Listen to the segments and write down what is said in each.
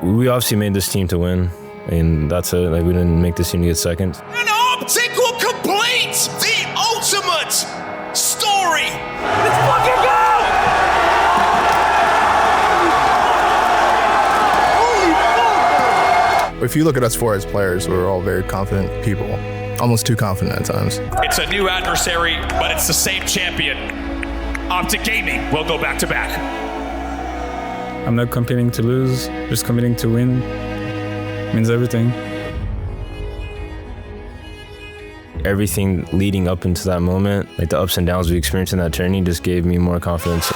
We obviously made this team to win, and that's it. Like, we didn't make this team to get second. And OpTic will complete the ultimate story. Let's fucking go! If you look at us four as players, we're all very confident people. Almost too confident at times. It's a new adversary, but it's the same champion. OpTic Gaming will go back to back. I'm not competing to lose, just competing to win. It means everything. Everything leading up into that moment, like the ups and downs we experienced in that journey, just gave me more confidence.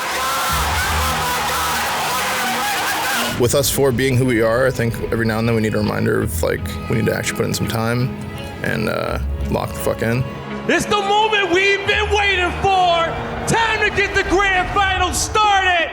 With us four being who we are, I think every now and then we need a reminder of, like, we need to actually put in some time and lock the fuck in. It's the moment we've been waiting for! Time to get the grand final started!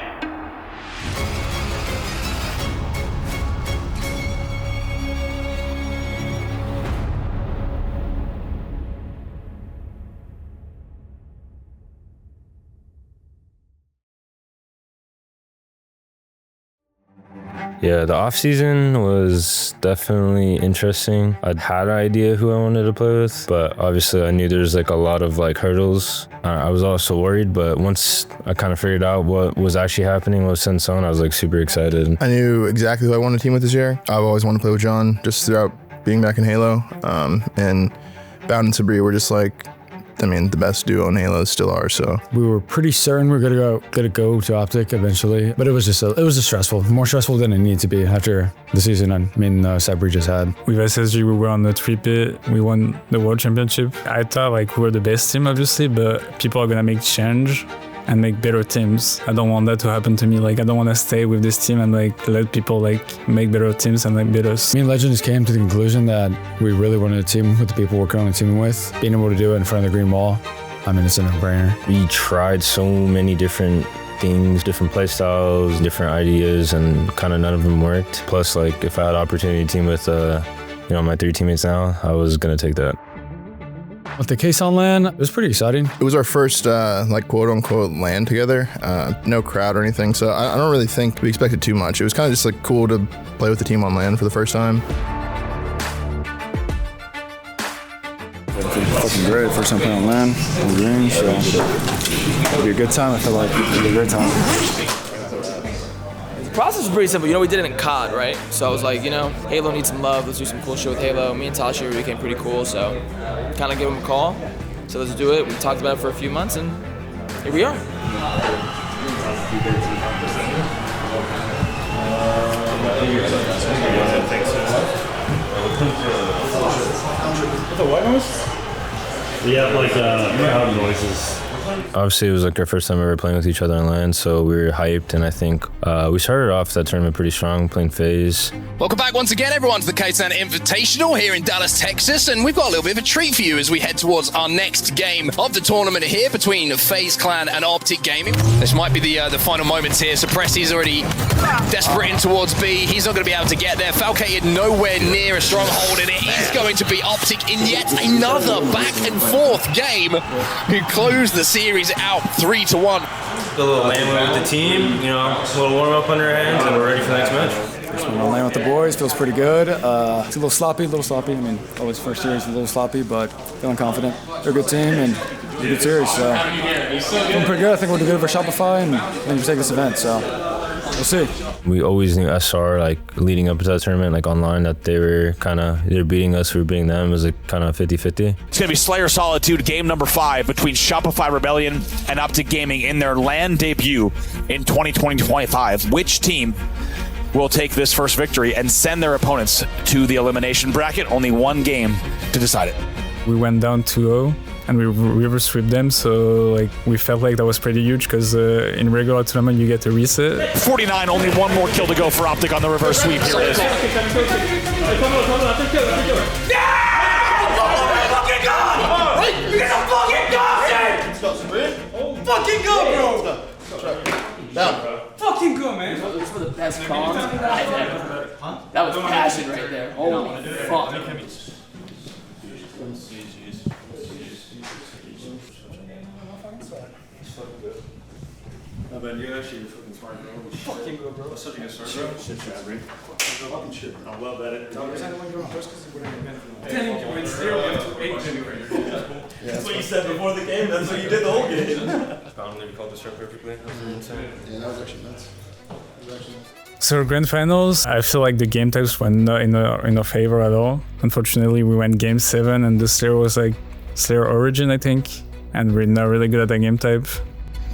Yeah, the off-season was definitely interesting. I had an idea who I wanted to play with, but obviously I knew there's like a lot of like hurdles. I was also worried, but once I kind of figured out what was actually happening, what was set in stone, I was like super excited. I knew exactly who I wanted to team with this year. I've always wanted to play with John just throughout being back in Halo. And Bound and Sabri were just like, I mean, the best duo in Halo still are, so. We were pretty certain we were gonna go to OpTic eventually, but it was just stressful, more stressful than it needed to be after the season Sabri just had. With SSG, we were on the 3-pit, we won the World Championship. I thought like we were the best team, obviously, but people are gonna make change and make better teams. I don't want that to happen to me. Like, I don't want to stay with this team and like let people like make better teams and like beat us. Me and Legends came to the conclusion that we really wanted a team with the people we're currently teaming with. Being able to do it in front of the green wall, I mean, it's a no-brainer. We tried so many different things, different play styles, different ideas, and kind of none of them worked. Plus, like, if I had opportunity to team with, my 3 teammates now, I was gonna take that. With the case on LAN, it was pretty exciting. It was our first, quote-unquote LAN together. No crowd or anything, so I don't really think we expected too much. It was kind of just like cool to play with the team on LAN for the first time. Fucking great. First time playing on LAN, on the green, so it'll be a good time. I feel like it'll be a great time. The process was pretty simple. We did it in COD, right? So I was like, Halo needs some love. Let's do some cool shit with Halo. Me and Tashi became pretty cool, so kind of gave him a call. So let's do it. We talked about it for a few months, and here we are. The what noise? We have like crowd noises. Obviously, it was like our first time ever playing with each other on LAN, so we were hyped, and I think we started off that tournament pretty strong, playing FaZe. Welcome back once again, everyone, to the K-Town Invitational here in Dallas, Texas, and we've got a little bit of a treat for you as we head towards our next game of the tournament here between FaZe Clan and OpTic Gaming. This might be the final moments here. Suppressi's already desperate in towards B. He's not going to be able to get there. Falcated nowhere near a stronghold, and it is going to be OpTic in yet another back and forth game who closed the series out 3-1. A little LAN with the team, a little warm up on our hands, and we're ready for the next match. First one on LAN with the boys, feels pretty good. It's a little sloppy. I mean, always first series a little sloppy, but feeling confident. They're a good team and a good series, so feeling pretty good. I think we'll do good for Shopify and I think we'll take this event, so we'll see. We always knew SR, like, leading up to that tournament, like, online, that they're beating us, we were beating them. It was, like, kind of 50-50. It's going to be Slayer Solitude, game number 5 between Shopify Rebellion and OpTic Gaming in their LAN debut in 2020-25. Which team will take this first victory and send their opponents to the elimination bracket? Only one game to decide it. We went down 2-0. And we river swept them, so like we felt like that was pretty huge because in regular tournament you get to reset. 49, only one more kill to go for OpTic on the reverse sweep. Here it is. Fucking go, bro! Fucking go, man! It's for the best cons I've ever heard. That was passion right there. Holy fuck. No, Ben, you're actually fucking smart, bro. Fucking go, bro. That's such a good start, bro. Shit, I love that. That's what you said before the game. That's what you did the whole game. Found you called the show perfectly. That was insane. Yeah, that was actually nuts. So grand finals, I feel like the game types went not in our favor at all. Unfortunately, we went game 7 and the Slayer was like Slayer Origin, I think. And we're not really good at that game type.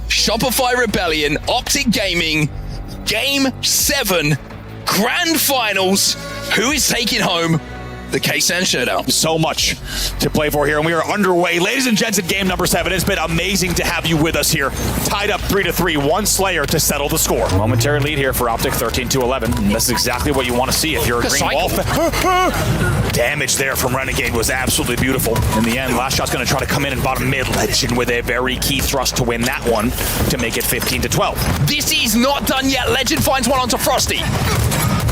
Shopify Rebellion, OpTic Gaming, Game 7, Grand Finals. Who is taking home the K-San Showdown? So much to play for here, and we are underway. Ladies and gents, in game number 7, it's been amazing to have you with us here. Tied up 3-3, one Slayer to settle the score. Momentary lead here for OpTic, 13-11. This is exactly what you want to see if you're a green wall fan. Damage there from Renegade was absolutely beautiful. In the end, last shot's going to try to come in and bottom mid. Legend with a very key thrust to win that one to make it 15-12. This is not done yet. Legend finds one onto Frosty.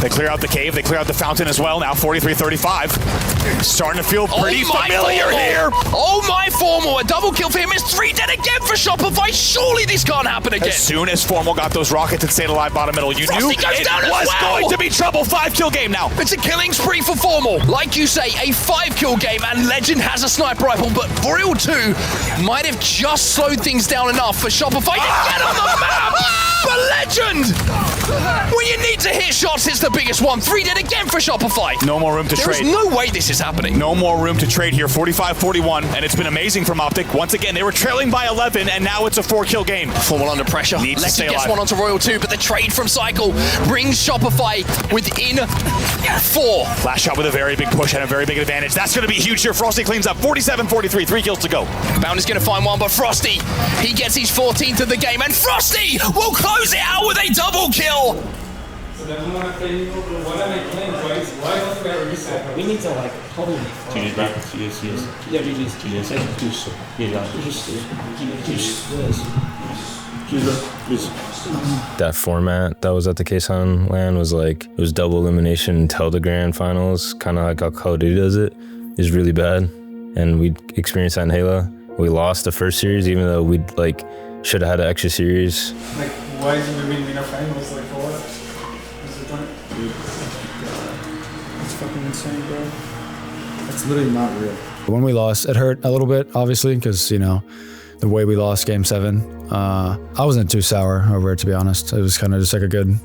They clear out the cave, they clear out the fountain as well. Now 43-35. Starting to feel pretty familiar here. Oh my Formal, a double kill for him is 3 dead again for Shopify. Surely this can't happen again. As soon as Formal got those rockets and stayed alive bottom middle, you knew it was going to be trouble. 5-kill game now. It's a killing spree for Formal. Like you say, a 5-kill game, and Legend has a sniper rifle, but Vril 2 might have just slowed things down enough for Shopify to get on the map. But Legend, when you need to hit shots, it's the biggest one. 3 dead again for Shopify. No more room to trade. There's no way this is happening. No more room to trade here. 45-41, and it's been amazing from OpTic. Once again, they were trailing by 11, and now it's a 4-kill game. Formal under pressure. Needs to stay Legend gets alive. one onto Royal 2, but the trade from Cycle brings Shopify within 4. Last shot with a very big push and a very big advantage. That's going to be huge here. Frosty cleans up 47-43, 3 kills to go. Bounty's going to find one, but Frosty, he gets his 14th of the game, and Frosty will close it out with a double kill. We need to like probably. GG's, bro. GG's. Yeah, GG's. That format that was at the K-San LAN was like, it was double elimination until the grand finals, kind of like how Call of Duty does it. Is really bad. And we experienced that in Halo. We lost the first series, even though we like should have had an extra series. Like, why did we win our finals? Like, for what? What's the point? It's fucking insane, bro. It's literally not real. When we lost, it hurt a little bit, obviously, because, you know, the way we lost Game 7. I wasn't too sour over it, to be honest. It was kind of just like a good,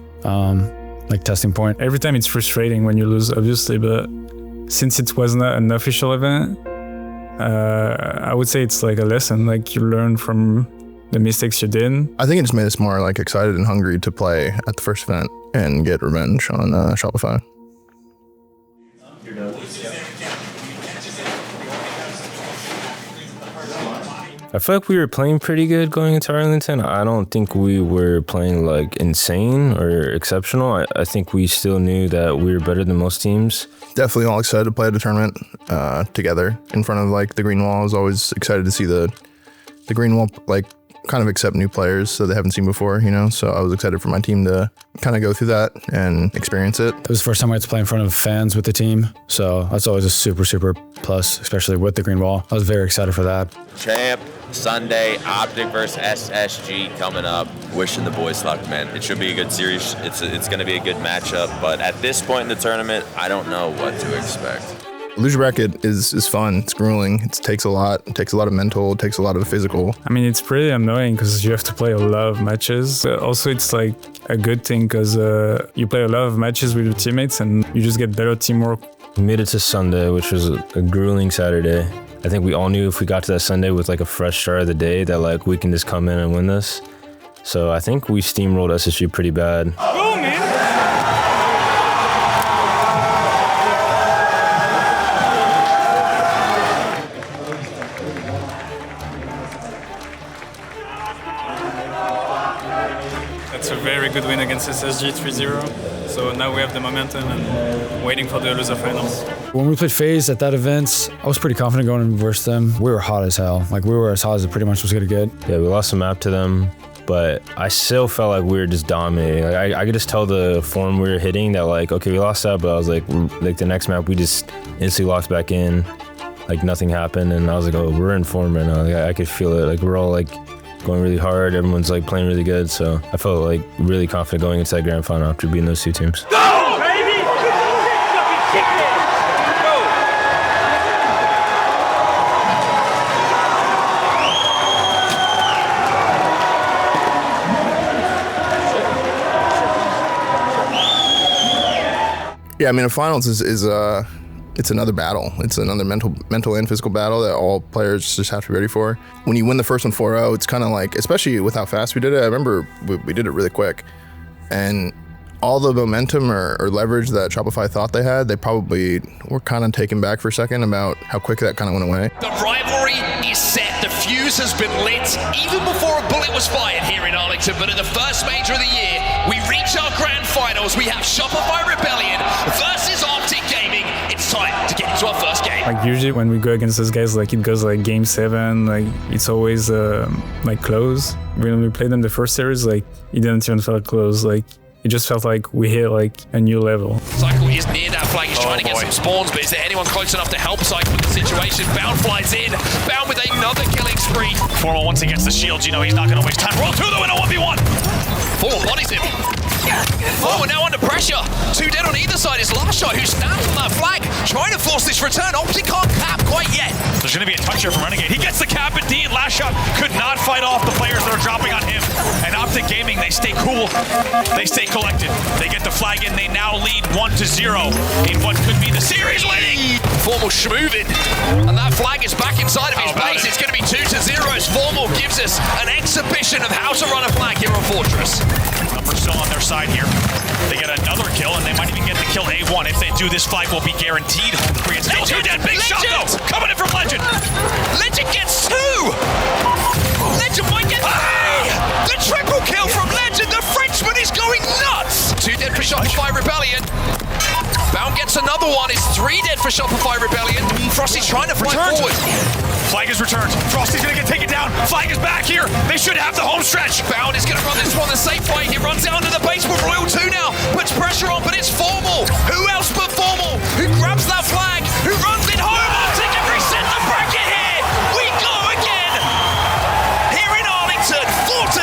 like, testing point. Every time it's frustrating when you lose, obviously, but since it wasn't an official event, I would say it's like a lesson. Like, you learn from the mistakes you did. I think it just made us more like excited and hungry to play at the first event and get revenge on Shopify. I feel like we were playing pretty good going into Arlington. I don't think we were playing like insane or exceptional. I think we still knew that we were better than most teams. Definitely all excited to play at a tournament together in front of like the green wall. I was always excited to see the green wall like kind of accept new players that they haven't seen before, you know? So I was excited for my team to kind of go through that and experience it. It was the first time I had to play in front of fans with the team. So that's always a super, super plus, especially with the green wall. I was very excited for that. Champ, Sunday, OpTic versus SSG coming up. Wishing the boys luck, man. It should be a good series. It's going to be a good matchup. But at this point in the tournament, I don't know what to expect. Loser bracket is fun. It's grueling. It takes a lot. It takes a lot of mental. It takes a lot of physical. I mean, it's pretty annoying because you have to play a lot of matches. But also, it's like a good thing because you play a lot of matches with your teammates and you just get better teamwork. We made it to Sunday, which was a grueling Saturday. I think we all knew if we got to that Sunday with like a fresh start of the day that like we can just come in and win this. So I think we steamrolled SSG pretty bad. Go, man! That's a very good win against SSG 3-0. So now we have the momentum and waiting for the loser finals. When we played FaZe at that event, I was pretty confident going in versus them. We were hot as hell. Like, we were as hot as it pretty much was going to get. Yeah, we lost the map to them, but I still felt like we were just dominating. Like, I could just tell the form we were hitting that, like, okay, we lost that, but I was like the next map, we just instantly locked back in. Like, nothing happened, and I was like, oh, we're in form right now. Like, I could feel it. Like, we're all, like, going really hard. Everyone's, like, playing really good, so I felt, like, really confident going into that grand final after beating those two teams. Go, baby! Yeah, I mean, a finals is it's another battle. It's another mental and physical battle that all players just have to be ready for. When you win the first one 4-0, it's kind of like, especially with how fast we did it. I remember we did it really quick, and all the momentum or leverage that Shopify thought they had, they probably were kind of taken back for a second about how quick that kind of went away. The rivalry is set. The fuse has been lit even before a bullet was fired here in Arlington. But in the first major of the year, we reach our grand finals. We have Shopify Rebellion versus OpTic Gaming. It's time to get into our first game. Like usually when we go against those guys, like it goes like game 7, like it's always like close. When we played them the first series, like it didn't even feel close. Like it just felt like we hit like a new level. Cycle is near that flag. He's trying to get some spawns, but is there anyone close enough to help Cycle with the situation? Bound flies in. Bound with another killing spree. Formal once he gets the shield, you know he's not going to waste time. Roll 2 though in a 1v1. Formal bodies him. Oh, we're now under pressure. 2 dead on either side is Last Shot, who stands on that flag, trying to force this return. OpTic can't cap quite yet. There's going to be a touch here from Renegade. He gets the cap indeed. Last Shot could not fight off the players that are dropping on him. And OpTic Gaming, they stay cool. They stay collected. They get the flag in. They now lead 1-0 in what could be the series winning. Formal schmoving. And that flag is back inside of his base. It's going to be 2-0 as Formal gives us an exhibition of how to run a flag here on Fortress. Numbers still on their side here. They get another kill, and they might even get the kill A1. If they do, this flag will be guaranteed home free. It's still 2 dead. Big shot, though. Coming in from Legend. Legend gets 2. Legend might get 3. The triple kill from Legend. The Frenchman is going nuts. 2 dead for Shopify Rebellion. Bound gets another one. It's 3 dead for Shopify Rebellion. Frosty's trying to fly forward. Flag is returned. Frosty's going to get taken down. Flag is back here. They should have the home stretch. Bound is going to run this one the safe way. He runs down to the base with Royal 2 now. Puts pressure on, but it's Formal. Who else but Formal? Who grabs that flag? Who runs it home? OpTic have reset the bracket here. We go again. Here in Arlington, 4-0.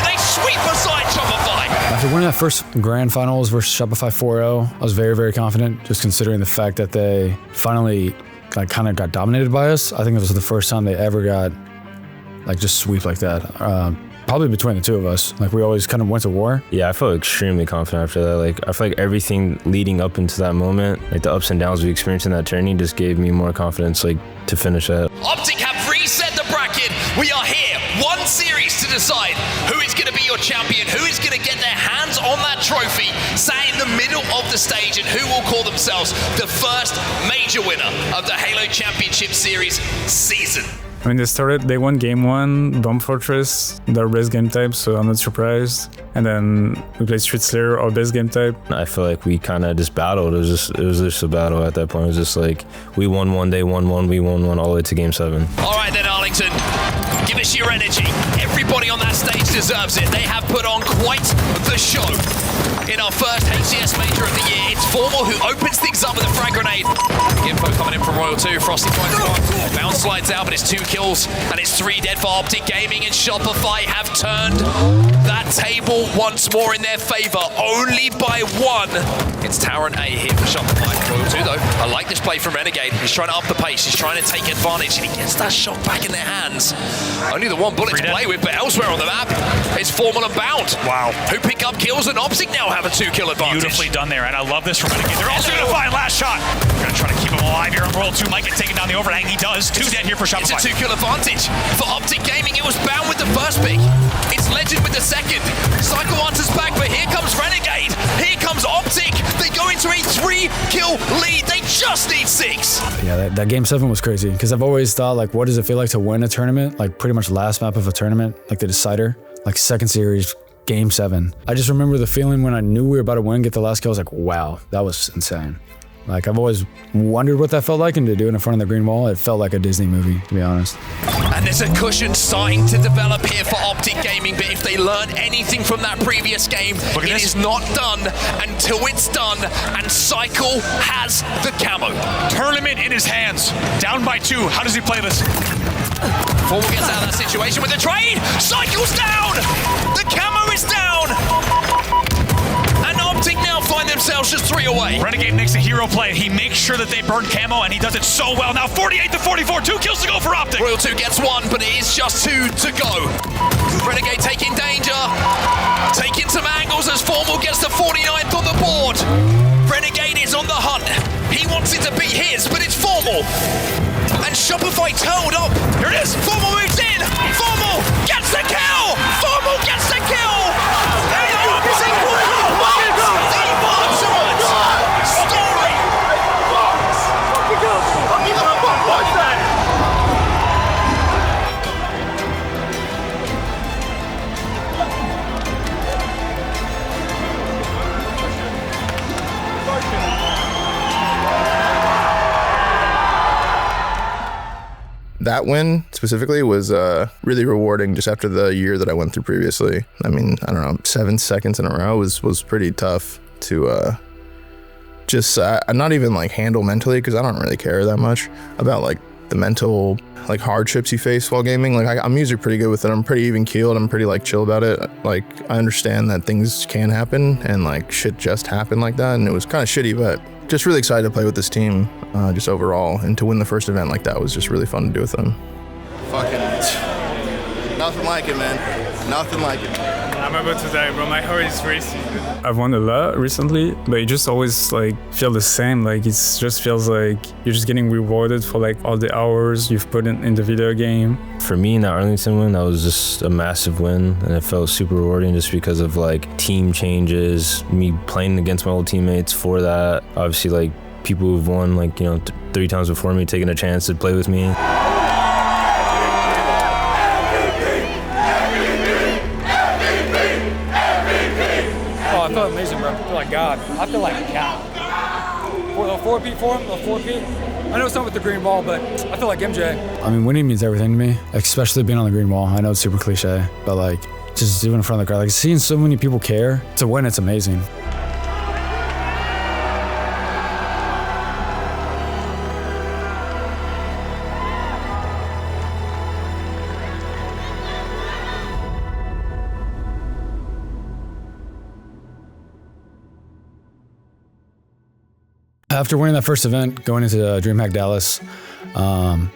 They sweep aside Shopify. After winning that first grand finals versus Shopify 4-0, I was very, very confident, just considering the fact that they finally like kind of got dominated by us. I think it was the first time they ever got like just sweep like that. Probably between the two of us. Like we always kind of went to war. Yeah, I felt extremely confident after that. Like I feel like everything leading up into that moment, like the ups and downs we experienced in that tourney, just gave me more confidence like to finish that. OpTic have reset the bracket. We are here, one series to decide who is going to be your champion, who is going to get their hands on that trophy, sat in the middle of the stage, and who will call themselves the first major winner of the Halo Championship Series season. When they started, they won game 1, Bomb Fortress, their best game type, so I'm not surprised. And then we played Street Slayer, our best game type. I feel like we kind of just battled. It was just a battle at that point. It was just like we won one, they won one, we won one, all the way to game 7. All right then, Arlington, give us your energy. Everybody on that stage deserves it. They have put on quite the show. In our first HCS major of the year, it's Formal who opens things up with a frag grenade. Info coming in from Royal 2. Frosty tries to go. Bounce slides out, but it's 2 kills, and it's 3 dead for OpTic Gaming, and Shopify have turned that table once more in their favor, only by 1. It's Tower and A here for Shopify. Royal 2, though. I like this play from Renegade. He's trying to up the pace. He's trying to take advantage, and he gets that shot back in their hands. Only the 1 bullet to play with, but elsewhere on the map, it's Formal and Bound. Wow. Who pick up kills, and OpTic now have a 2-kill advantage. Beautifully done there, and I love this from Renegade. They're also going to find Last Shot. Going to try to keep him alive here. Royal 2 might get taken down the overhang. He does. 2 dead here for Shopify. It's a 2-kill advantage. For OpTic Gaming, it was Bound with the first pick. It's Legend with the second. Cycle answers back, but here comes Renegade. Here comes OpTic. They go into a 3-kill lead. They just need 6. Yeah, that game 7 was crazy because I've always thought, like, what does it feel like to win a tournament? Like, pretty much last map of a tournament, like the decider, like second series, game 7. I just remember the feeling when I knew we were about to win, get the last kill. I was like, wow, that was insane. Like, I've always wondered what that felt like, and to do it in front of the green wall, it felt like a Disney movie, to be honest. And there's a cushion starting to develop here for OpTic Gaming, but if they learn anything from that previous game, it is not done until it's done, and Cycle has the camo. Tournament in his hands, down by 2. How does he play this? Formal gets out of that situation with the trade. Cycle's down. The camo is down. And OpTic now find themselves Finals just 3 away. Renegade makes a hero play. He makes sure that they burn camo, and he does it so well. Now 48-44, 2 kills to go for OpTic. Royal 2 gets 1, but it is just 2 to go. Renegade taking danger, taking some angles as Formal gets the 49th on the board. Renegade is on the hunt. He wants it to be his, but it's Formal. And Shopify turned up. Here it is. Formal moves in. Formal gets the kill. Formal gets the kill. They are equal. The ultimate story. That win specifically was really rewarding just after the year that I went through previously. I mean, I don't know, 7 seconds in a row was pretty tough to just not even like handle mentally, because I don't really care that much about like the mental like hardships you face while gaming. Like I'm usually pretty good with it. I'm pretty even keeled. I'm pretty like chill about it. Like I understand that things can happen and like shit just happened like that, and it was kind of shitty, but just really excited to play with this team just overall, and to win the first event like that was just really fun to do with them. Fucking nothing like it, man. Nothing like it. I'm about to die, bro. My heart is racing. I've won a lot recently, but it just always like feel the same. Like it just feels like you're just getting rewarded for like all the hours you've put in the video game. For me, in that Arlington win, that was just a massive win, and it felt super rewarding just because of like team changes, me playing against my old teammates for that. Obviously, like people who've won like 3 times before me taking a chance to play with me. I felt amazing, bro. I feel like God. I feel like God. A 4P for him, a 4P. I know it's not with the green ball, but I feel like MJ. I mean, winning means everything to me, especially being on the green wall. I know it's super cliche, but like just doing it in front of the crowd, like seeing so many people care to win, it's amazing. After winning that first event, going into DreamHack Dallas, I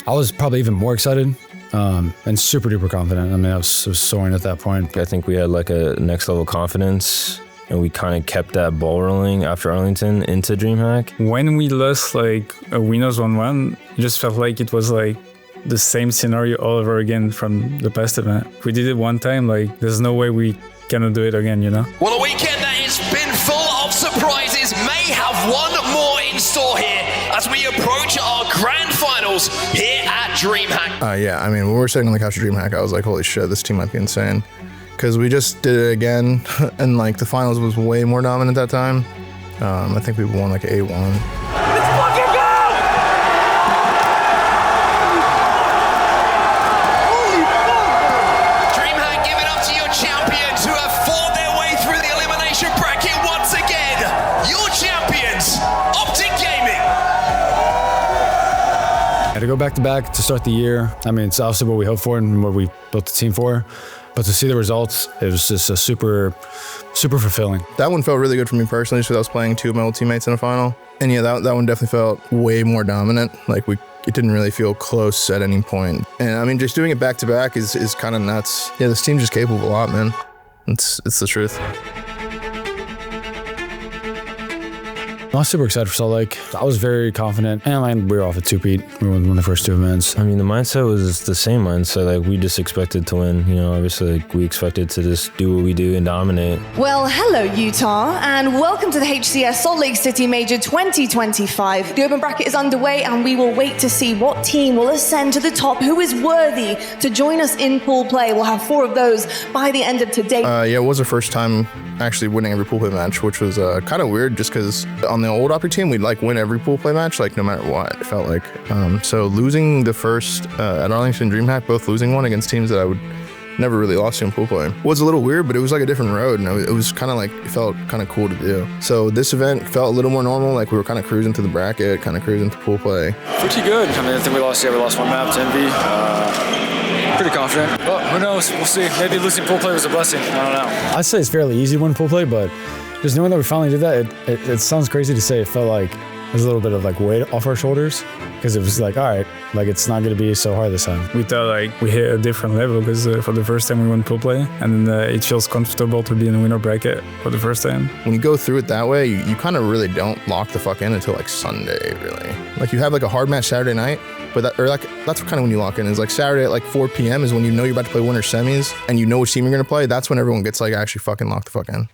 was probably even more excited and super duper confident. I mean, I was soaring at that point. I think we had like a next level confidence, and we kind of kept that ball rolling after Arlington into DreamHack. When we lost like a winners 1-1, it just felt like it was like the same scenario all over again from the past event. If we did it one time, like there's no way we cannot do it again, you know? Well, a weekend that has been full of surprises may have one more in store here as we approach our grand finals here at DreamHack. Yeah, I mean, when we were sitting on the couch at DreamHack, I was like, holy shit, this team might be insane. Because we just did it again, and like the finals was way more dominant that time. I think we won like A1. To go back-to-back to start the year, I mean, it's obviously what we hoped for and what we built the team for, but to see the results, it was just a super fulfilling. That one felt really good for me personally, just because I was playing 2 of my old teammates in a final. And yeah, that one definitely felt way more dominant. Like it didn't really feel close at any point. And I mean, just doing it back-to-back is kind of nuts. Yeah, this team's just capable of a lot, man. It's the truth. I was super excited for Salt Lake. I was very confident, and we were off at 2-peat. We won the first 2 events. I mean, the mindset was the same mindset. Like, we just expected to win. You know, obviously, like, we expected to just do what we do and dominate. Well, hello, Utah, and welcome to the HCS Salt Lake City Major 2025. The open bracket is underway, and we will wait to see what team will ascend to the top, who is worthy to join us in pool play. We'll have 4 of those by the end of today. Yeah, it was the first time actually winning every pool play match, which was kind of weird just because on the old OpTic team, we'd like win every pool play match, like no matter what, it felt like. So losing the first at Arlington DreamHack, both losing one against teams that I would never really lost to in pool play, was a little weird, but it was like a different road, and it was kind of like, it felt kind of cool to do. So this event felt a little more normal, like we were kind of cruising to the bracket, kind of cruising to pool play. Pretty good. I mean, I think we lost 1 map to Envy. Pretty confident. Well, who knows? We'll see. Maybe losing pool play was a blessing. I don't know. I'd say it's fairly easy win pool play, but just knowing that we finally did that, it sounds crazy to say. It felt like there's a little bit of like weight off our shoulders because it was like, all right, like it's not going to be so hard this time. We thought like we hit a different level because for the first time we won pool play, and then it feels comfortable to be in the winner bracket for the first time. When you go through it that way, you kind of really don't lock the fuck in until like Sunday, really. Like you have like a hard match Saturday night, but that's kind of when you lock in. Is like Saturday at like 4 p.m. is when you know you're about to play winner semis and you know which team you're going to play. That's when everyone gets like actually fucking locked the fuck in.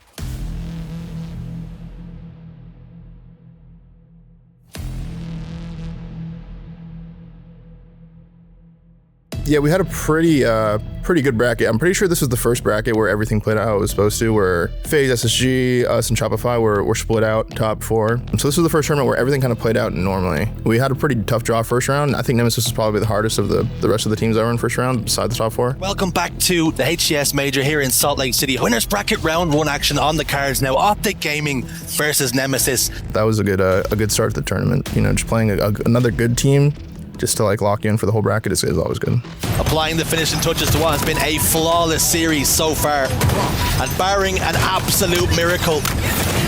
Yeah, we had a pretty good bracket. I'm pretty sure this was the first bracket where everything played out how it was supposed to, where FaZe, SSG, us, and Shopify were split out top 4. So this was the first tournament where everything kind of played out normally. We had a pretty tough draw first round. I think Nemesis was probably the hardest of the rest of the teams that were in first round, besides the top 4. Welcome back to the HCS Major here in Salt Lake City. Winners bracket round 1 action on the cards now. OpTic Gaming versus Nemesis. That was a good start to the tournament. You know, just playing another good team, just to like lock you in for the whole bracket is always good. Applying the finishing touches to what has been a flawless series so far. And barring an absolute miracle,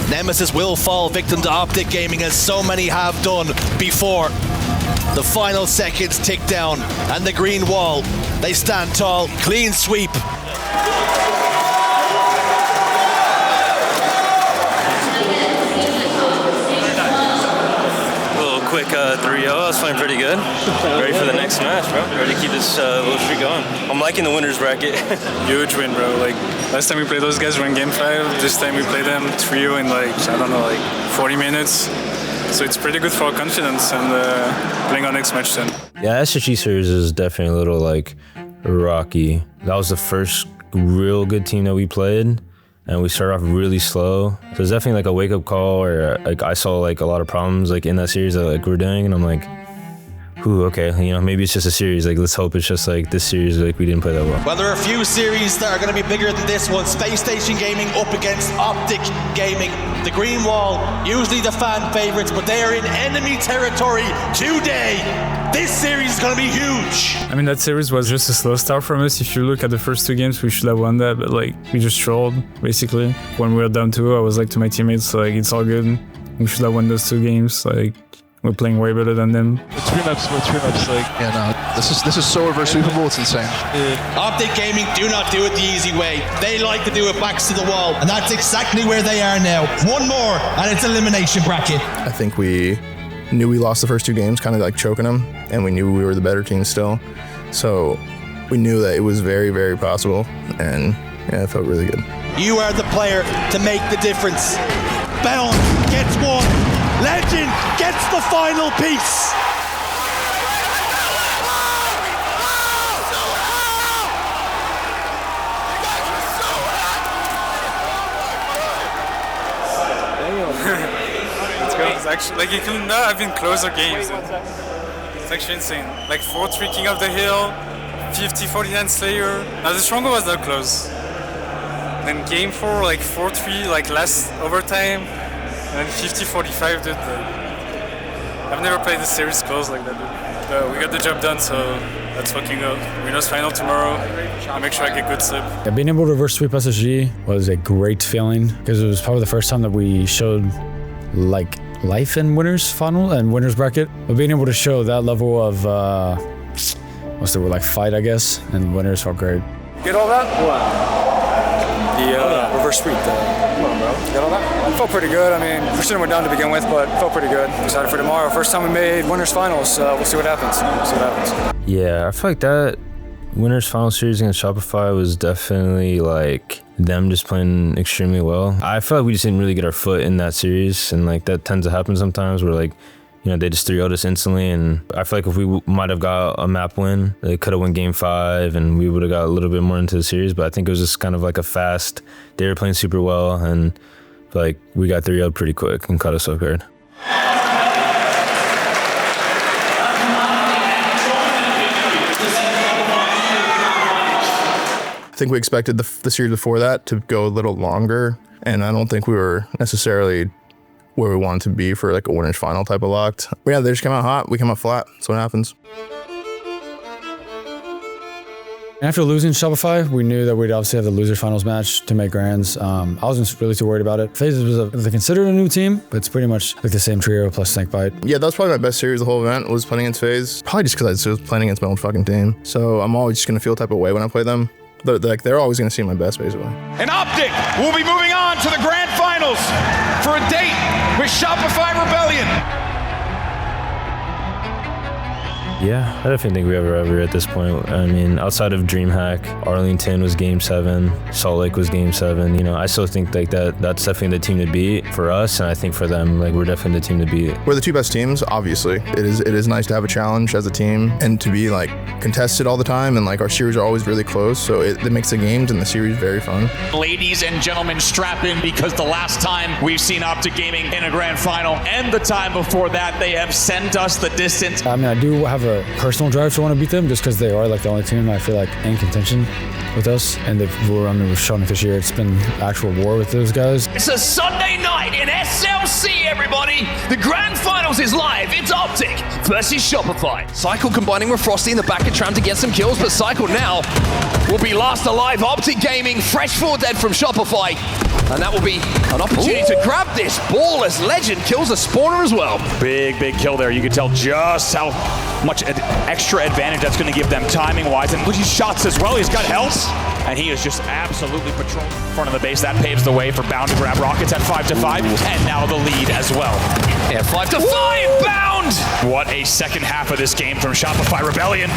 Nemesis will fall victim to OpTic Gaming as so many have done before. The final seconds tick down and the green wall, they stand tall, clean sweep. Quick 3-0, I was playing pretty good. Ready for the next match, bro. Ready to keep this little streak going. I'm liking the winners bracket. Huge win, bro. Like last time we played those guys were in game 5. This time we played them 3-0 in like, I don't know, like 40 minutes. So it's pretty good for our confidence and playing our next match soon. Yeah, SSG series is definitely a little like rocky. That was the first real good team that we played. And we started off really slow. So it's definitely like a wake-up call where like I saw like a lot of problems like in that series that like we're doing, and I'm like, ooh, okay, you know, maybe it's just a series. Like let's hope it's just like this series, like we didn't play that well. Well, there are a few series that are going to be bigger than this one. Space Station Gaming up against OpTic Gaming. The Green Wall, usually the fan favorites, but they are in enemy territory today. This series is going to be huge. I mean, that series was just a slow start from us. If you look at the first 2 games, we should have won that, but like we just trolled basically. When we were down 2, I was like to my teammates, like it's all good. We should have won those 2 games. Like we're playing way better than them. With 3 maps, like yeah, no, this is so reverse sweepable. It's insane. OpTic Gaming do not do it the easy way. They like to do it backs to the wall, and that's exactly where they are now. One more, and it's elimination bracket. I think we knew we lost the first 2 games, kind of like choking them, and we knew we were the better team still. So we knew that it was very, very possible, and yeah, it felt really good. You are the player to make the difference. Bound gets 1. Legend gets the final piece. Let's go. It's actually like you could not have been closer games. It's actually insane. Like 4-3 King of the Hill, 50-49 Slayer. Now the Stronghold was not close. Then game 4, like 4-3, like last overtime. And 50-45, dude. I've never played this series close like that, dude. But we got the job done, so let's fucking go. Winners final tomorrow. I'll make sure I get good sleep. Yeah, being able to reverse sweep SSG was a great feeling because it was probably the first time that we showed like life in winners final and winners bracket. But being able to show that level of what's the word, like fight, I guess, and winners felt great. Get all that? What? The reverse sweep. Come on, bro. Get all that? It felt pretty good. I mean, we shouldn't went down to begin with, but it felt pretty good. Excited for tomorrow. First time we made winners finals. We'll see what happens. Yeah, I feel like that winners final series against Shopify was definitely like them just playing extremely well. I feel like we just didn't really get our foot in that series, and like that tends to happen sometimes where like, you know, they just 3-0'd us instantly, and I feel like if we might have got a map win, they could have won game 5 and we would have got a little bit more into the series, but I think it was just kind of like a fast, they were playing super well, and like we got 3-0'd pretty quick and caught us off guard. I think we expected the series before that to go a little longer, and I don't think we were necessarily where we wanted to be for like a winners final type of locked. But yeah, they just came out hot, we came out flat. That's what happens. After losing Shopify, we knew that we'd obviously have the loser finals match to make grands. I wasn't really too worried about it. FaZe was they considered a new team, but it's pretty much like the same trio plus Snakebite. Yeah, that was probably my best series the whole event was playing against FaZe. Probably just because I was playing against my own fucking team. So I'm always just going to feel a type of way when I play them. They're always going to see my best, basically. And OpTic will be moving on to the grand finals for a date with Shopify Rebellion. Yeah, I definitely think we have a rivalry at this point. I mean, outside of DreamHack, Arlington was Game 7, Salt Lake was Game 7. You know, I still think like that's definitely the team to beat for us, and I think for them, like we're definitely the team to beat. We're the two best teams, obviously. It is nice to have a challenge as a team and to be like contested all the time, and like our series are always really close, so it makes the games and the series very fun. Ladies and gentlemen, strap in because the last time we've seen OpTic Gaming in a grand final and the time before that, they have sent us the distance. I mean, I do have a personal drive to want to beat them just because they are like the only team I feel like in contention with us, and we've shown it this year. It's been actual war with those guys. It's a Sunday night in SLC, everybody. The grand finals is live. It's OpTic versus Shopify. Cycle combining with Frosty in the back of Tram to get some kills, but Cycle now will be last alive. OpTic Gaming, fresh 4 dead from Shopify. And that will be an opportunity to grab this ball as Legend kills a spawner as well. Big kill there. You can tell just how much extra advantage that's going to give them timing-wise. And look, he shots as well. He's got health. And he is just absolutely patrolling in front of the base. That paves the way for Bound to grab Rockets at 5-5. And now the lead as well. Yeah, 5-5, Bound! What a second half of this game from Shopify Rebellion.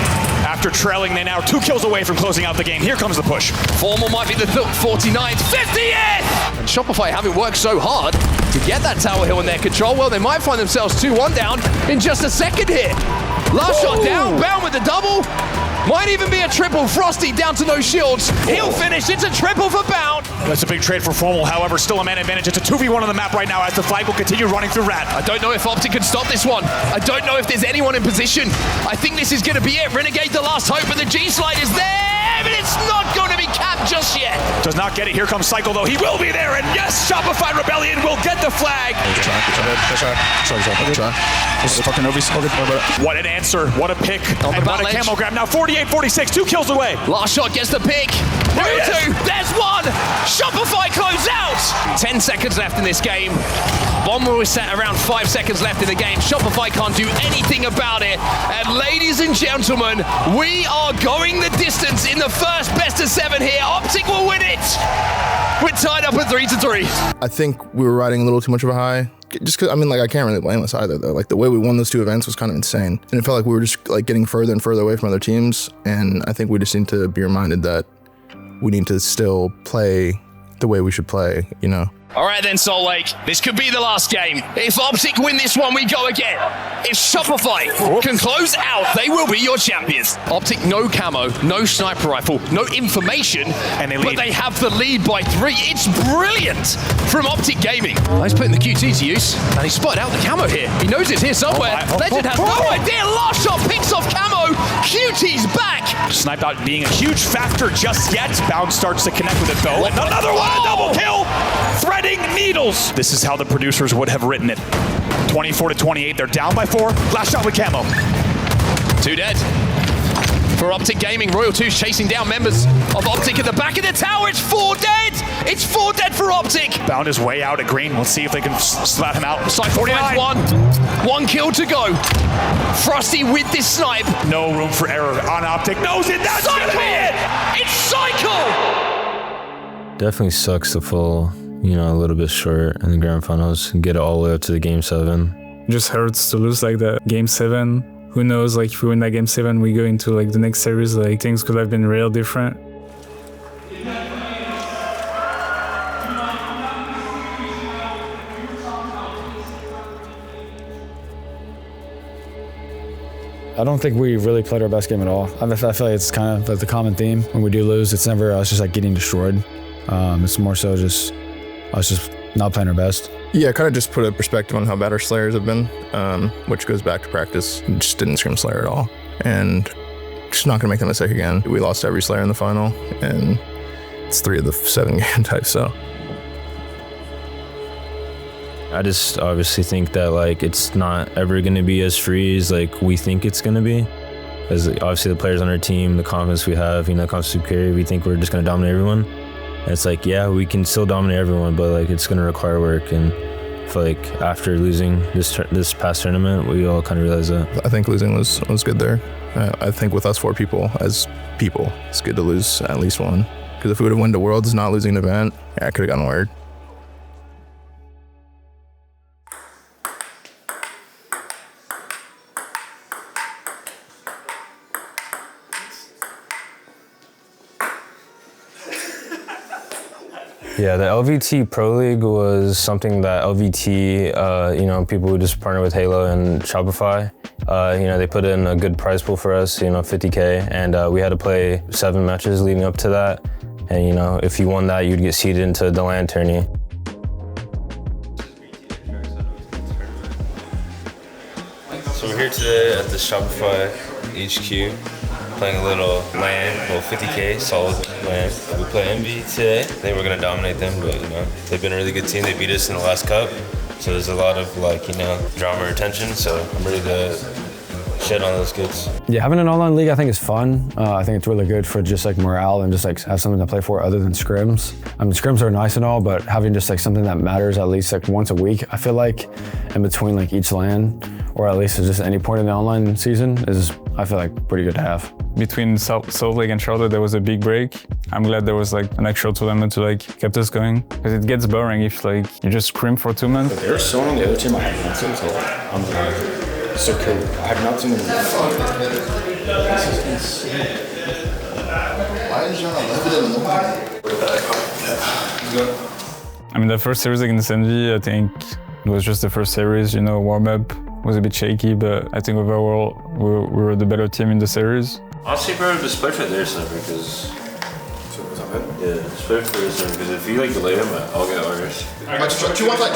After trailing, they now 2 kills away from closing out the game. Here comes the push. Formal might be the 49th, 50th! And Shopify having worked so hard to get that tower hill in their control, well, they might find themselves 2-1 down in just a second here. Last shot down, Bound with the double. Might even be a triple. Frosty down to no shields. He'll finish. It's a triple for Bound. That's a big trade for Formal. However, still a man advantage. It's a 2v1 on the map right now as the flag will continue running through Rat. I don't know if OpTic can stop this one. I don't know if there's anyone in position. I think this is going to be it. Renegade the last hope, but the G-Slide is there, but it's not going to be capped just yet. Does not get it. Here comes Cycle, though. He will be there, and yes, Shopify Rebellion will get the flag. What an answer. What a pick. And what a camo grab. Now 48-46. 2 kills away. Last shot gets the pick. There he is. There's one. Shopify close out. 10 seconds left in this game. Bomb will set around 5 seconds left in the game. Shopify can't do anything about it. And ladies and gentlemen, we are going the distance in the first best of 7 here. OpTic will win it. We're tied up at 3-3. I think we were riding a little too much of a high. Just because, I mean, like, I can't really blame us either, though. Like, the way we won those 2 events was kind of insane. And it felt like we were just, like, getting further and further away from other teams. And I think we just need to be reminded that we need to still play the way we should play, you know? All right then, Salt Lake. This could be the last game. If OpTic win this one, we go again. If Shopify can close out, they will be your champions. OpTic, no camo, no sniper rifle, no information, but they have the lead by 3. It's brilliant from OpTic Gaming. Nice putting the QT to use, and he spotted out the camo here. He knows it's here somewhere. Legend has no idea. Last shot picks off camo. QT's back. Snipe out being a huge factor just yet. Bound starts to connect with it, though. And another one, a double kill. Threading needles. This is how the producers would have written it. 24-28, they're down by 4. Last shot with camo. 2 dead. For OpTic Gaming, Royal 2's chasing down members of OpTic at the back of the tower. It's 4 dead. It's 4 dead for OpTic. Bound his way out at green. We'll see if they can slap him out. Side 49. 1 kill to go. Frosty with this snipe. No room for error on OpTic. Knows it. That's gonna be it. It's Cycle. Definitely sucks to fall, you know, a little bit short in the grand finals and get it all the way up to the game 7. It just hurts to lose like that. Game 7, who knows, like if we win that game 7, we go into like the next series, like things could have been real different. I don't think we really played our best game at all. I feel like it's kind of like the common theme. When we do lose, it's never us just like getting destroyed. It's more so just us just not playing our best. Yeah, kind of just put a perspective on how bad our Slayers have been, which goes back to practice. Just didn't scrim Slayer at all. And just not going to make that mistake again. We lost every Slayer in the final, and it's 3 of the 7 game types, so. I just obviously think that like it's not ever going to be as free as like we think it's going to be. As obviously the players on our team, the confidence we have, the confidence we carry, we think we're just going to dominate everyone. And it's like, yeah, we can still dominate everyone, but like it's going to require work. And I feel like after losing this past tournament, we all kind of realized that. I think losing was good there. I think with us 4 people, as people, it's good to lose at least one. Because if we would have won the Worlds not losing an event, I could have gotten wired. Yeah, the LVT Pro League was something that LVT, people who just partner with Halo and Shopify, they put in a good prize pool for us, $50K, and we had to play 7 matches leading up to that. And, if you won that, you'd get seeded into the LAN tourney. So we're here today at the Shopify HQ, playing a little LAN, 50K, solid LAN. We play MV today. I think we're gonna dominate them, but they've been a really good team. They beat us in the last cup, so there's a lot of drama or tension. So I'm ready to shed on those kids. Yeah, having an online league I think is fun. I think it's really good for just like morale and just like have something to play for other than scrims. I mean, scrims are nice and all, but having just like something that matters at least like once a week, I feel like in between like each LAN, or at least at just any point in the online season is, I feel like, pretty good to have. Between Salt Lake and Charlotte, there was a big break. I'm glad there was like an actual tournament to like keep us going, because it gets boring if like you just scrim for 2 months. But they're so on the other team I have not seen, so I'm so cool. I have not seen them. This is insane. Why is there I mean, the first series against Envy, I think it was just the first series, warm-up was a bit shaky, but I think overall we were the better team in the series. Honestly, bro, just play for their server, because just play for their server, because if you delay them, I'll get ours. Two on flight.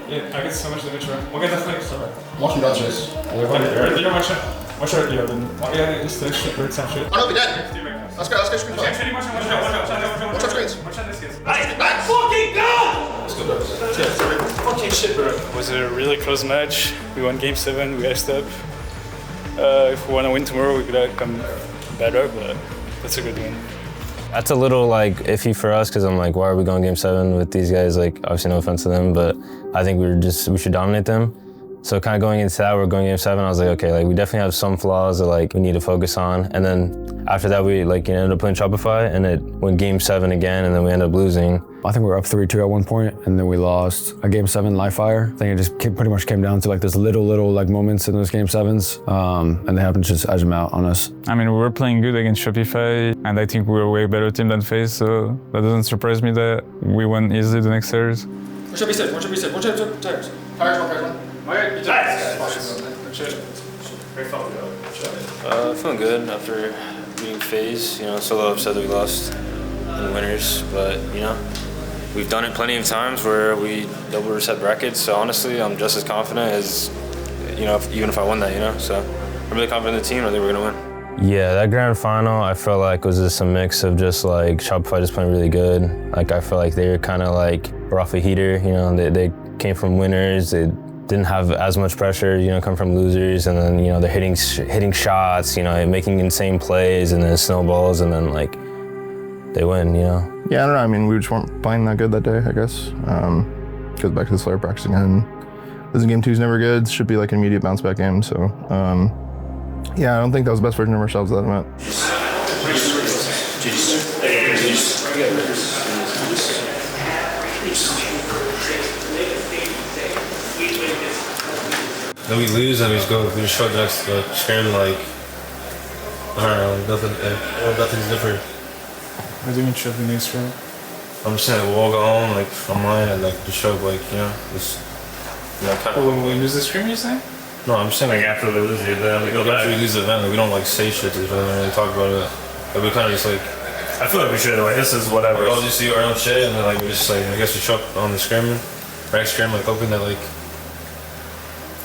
Yeah, I get so much damage, right? We'll get that flank. Watch him downstairs. Watch out, yeah, just shit, shit. Oh no, be dead. Let's go screen flight. Watch out screens. Let's fucking go! Fucking shit, bro. It was a really close match. We won game 7, we iced up. If we want to win tomorrow, we could come better, but that's a good win. That's a little iffy for us, because I'm like, why are we going game 7 with these guys? Obviously no offense to them, but I think we should dominate them. So kind of going into that, we're going game 7, I was like, okay, we definitely have some flaws that we need to focus on. And then after that, we ended up playing Shopify, and it went game 7 again, and then we ended up losing. I think we were up 3-2 at one point, and then we lost a game 7 live fire. I think it just pretty much came down to those little moments in those game 7s, and they happened to just edge them out on us. I mean, we were playing good against Shopify, and I think we were a way better team than FaZe, so that doesn't surprise me that we won easily the next series. Watch out, be safe. Watch out, tires. Tires one. Feeling good after beating FaZe. Solo upset that we lost in winners, but we've done it plenty of times where we double reset brackets. So honestly, I'm just as confident as even if I won that. So I'm really confident in the team. I think we're gonna win. Yeah, that grand final, I felt like was just a mix of just Shopify just playing really good. I felt like they were kind of were off a heater. They came from winners. They didn't have as much pressure, come from losers, and then they're hitting shots, making insane plays, and then snowballs, and then they win. Yeah, I don't know. I mean, we just weren't playing that good that day, I guess. Goes back to the Slayer practice again. Losing game 2 is never good. Should be an immediate bounce back game. So, yeah, I don't think that was the best version of ourselves that event. Then we lose, and we just show next to scrim I don't know, nothing's different. What do you mean show the next round? I'm just saying we'll all go home online and just show this kind of. When we lose the scrim, you say? No, I'm just saying after we lose the event, after we lose the event, we don't say shit to each other and talk about it. We kind of just I feel like we should this is whatever. We all just do our own shit, and then we just I guess we show up on the scrim, back scrim, hoping that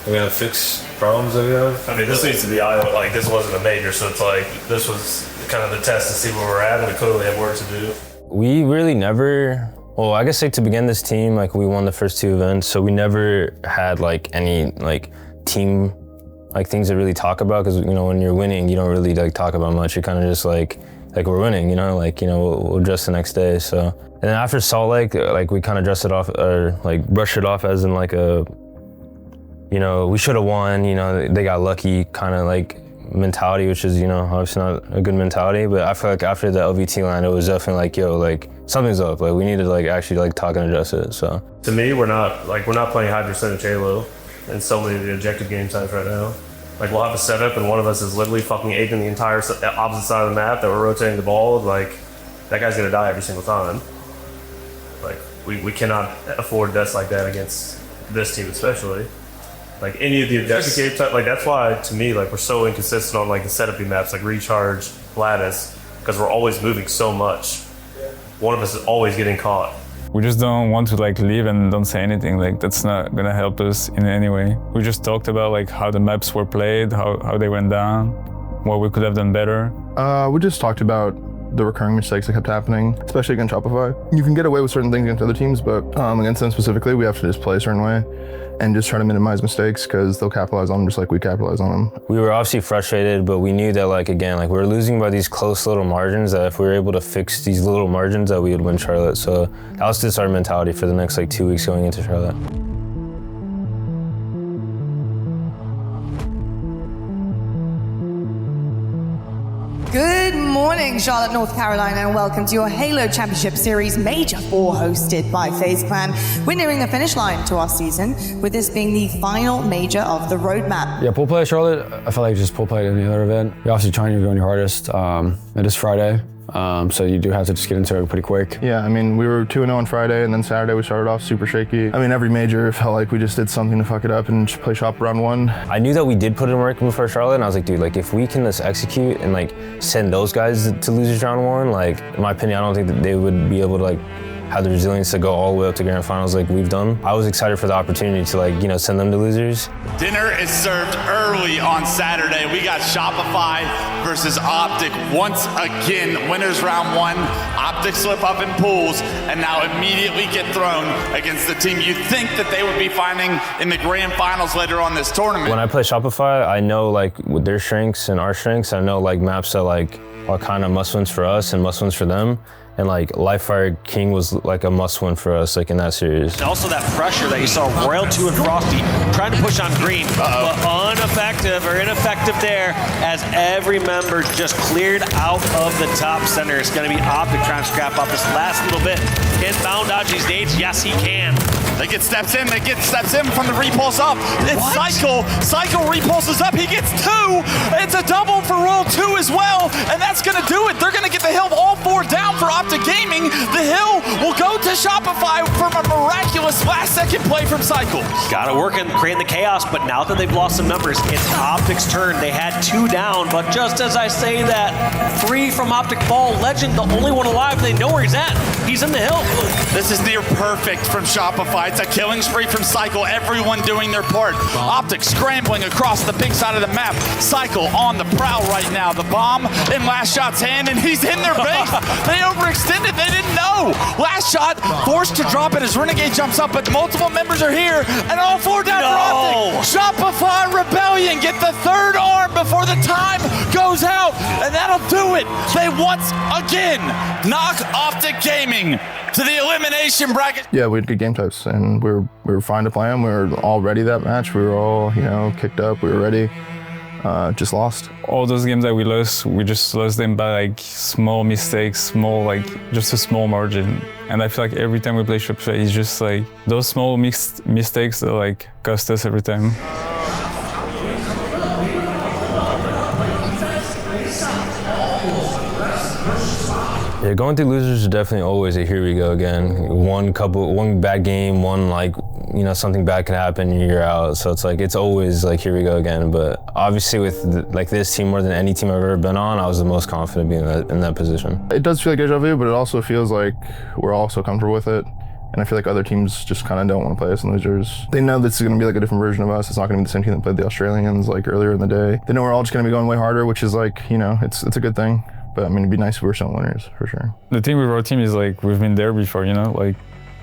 we're gonna fix problems that we have. I mean, this needs to be this wasn't a major, so it's this was kind of the test to see where we're at, and we clearly have work to do. We really never, I guess to begin this team, we won the first 2 events, so we never had any team like things to really talk about, because when you're winning, you don't really like talk about much. You're kind of just like we're winning, we'll dress the next day. So, and then after Salt Lake, like we kind of dressed it off, or like brushed it off as in like a, we should have won. They got lucky kind of like mentality, which is obviously not a good mentality. But I feel like after the LVT line, it was definitely like, yo, like something's up. Like we need to like actually like talk and address it. So to me, we're not playing high percentage Halo in so many of the objective game types right now. Like we'll have a setup and one of us is literally fucking aping the entire opposite side of the map that we're rotating the ball. Like that guy's gonna die every single time. Like we cannot afford deaths like that against this team especially. Like any of the objective game type, like that's why to me like we're so inconsistent on like the setupy maps like Recharge, Lattice, because we're always moving so much. One of us is always getting caught. We just don't want to like leave and don't say anything. Like that's not gonna help us in any way. We just talked about like how the maps were played, how they went down, what we could have done better. We just talked about the recurring mistakes that kept happening, especially against Shopify. You can get away with certain things against other teams, but against them specifically, we have to just play a certain way and just try to minimize mistakes because they'll capitalize on them just like we capitalize on them. We were obviously frustrated, but we knew that like we were losing by these close little margins, that if we were able to fix these little margins that we would win Charlotte. So that was just our mentality for the next like 2 weeks going into Charlotte. Good morning, Charlotte, North Carolina, and welcome to your Halo Championship Series Major 4 hosted by FaZe Clan. We're nearing the finish line to our season, with this being the final major of the roadmap. Yeah, pool play at Charlotte, I felt like just pool play at any other event. You're obviously trying to be doing your hardest. It is Friday, so you do have to just get into it pretty quick. Yeah, I mean, we were 2-0 on Friday, and then Saturday we started off super shaky. I mean, every major felt like we just did something to fuck it up and just play shop round one. I knew that we did put in work before Charlotte, and I was like, dude, like if we can just execute and like send those guys to losers round one, like in my opinion, I don't think that they would be able to like have the resilience to go all the way up to grand finals like we've done. I was excited for the opportunity to like, send them to losers. Dinner is served early on Saturday. We got Shopify versus OpTic once again. Winners round one. OpTic slip up in pools and now immediately get thrown against the team you'd think that they would be finding in the grand finals later on this tournament. When I play Shopify, I know like with their strengths and our strengths, I know like maps that like are kind of must wins for us and must wins for them. And like Livefire King was like a must win for us like in that series. Also that pressure that you saw Royal 2 and Frosty trying to push on green, but ineffective there as every member just cleared out of the top center. It's going to be OpTic trying to scrap up this last little bit. Can Bound dodge these nades? Yes, he can. They get steps in from the repulse up. It's Cycle. Cycle repulses up. He gets 2. It's a double for Royal 2 as well, and that's going to do it. They're going to get the hill all 4 down for OpTic Gaming. The hill will go to Shopify from a miraculous last-second play from Cycle. Got to work and create the chaos, but now that they've lost some numbers, it's OpTic's turn. They had 2 down, but just as I say that, 3 from OpTic fall. Legend, the only one alive. They know where he's at. He's in the hill. This is near perfect from Shopify. It's a killing spree from Cycle. Everyone doing their part. OpTic scrambling across the big side of the map. Cycle on the prowl right now. The bomb in Last Shot's hand, and he's in their base. They overextended. They didn't know. Last Shot forced to drop it as Renegade jumps up, but multiple members are here, and all 4 down for OpTic. Shopify Rebellion get the 3rd arm before the time goes out, and that'll do it. They once again knock OpTic Gaming to the elimination bracket. Yeah, we had good game types, and we were fine to play them. We were all ready that match. We were all, kicked up. We were ready. Just lost. All those games that we lost, we just lost them by like small mistakes, just a small margin. And I feel like every time we play Shopify, it's just like those small mistakes that like cost us every time. Yeah, going through losers is definitely always a here we go again. One bad game, something bad could happen and you're out. So it's like, it's always like, here we go again. But obviously with this team more than any team I've ever been on, I was the most confident being in that position. It does feel like deja vu, but it also feels like we're all so comfortable with it. And I feel like other teams just kind of don't want to play us in losers. They know this is going to be like a different version of us. It's not going to be the same team that played the Australians like earlier in the day. They know we're all just going to be going way harder, which is like, it's a good thing. But I mean, it'd be nice if we were still winners, for sure. The thing with our team is like, we've been there before, like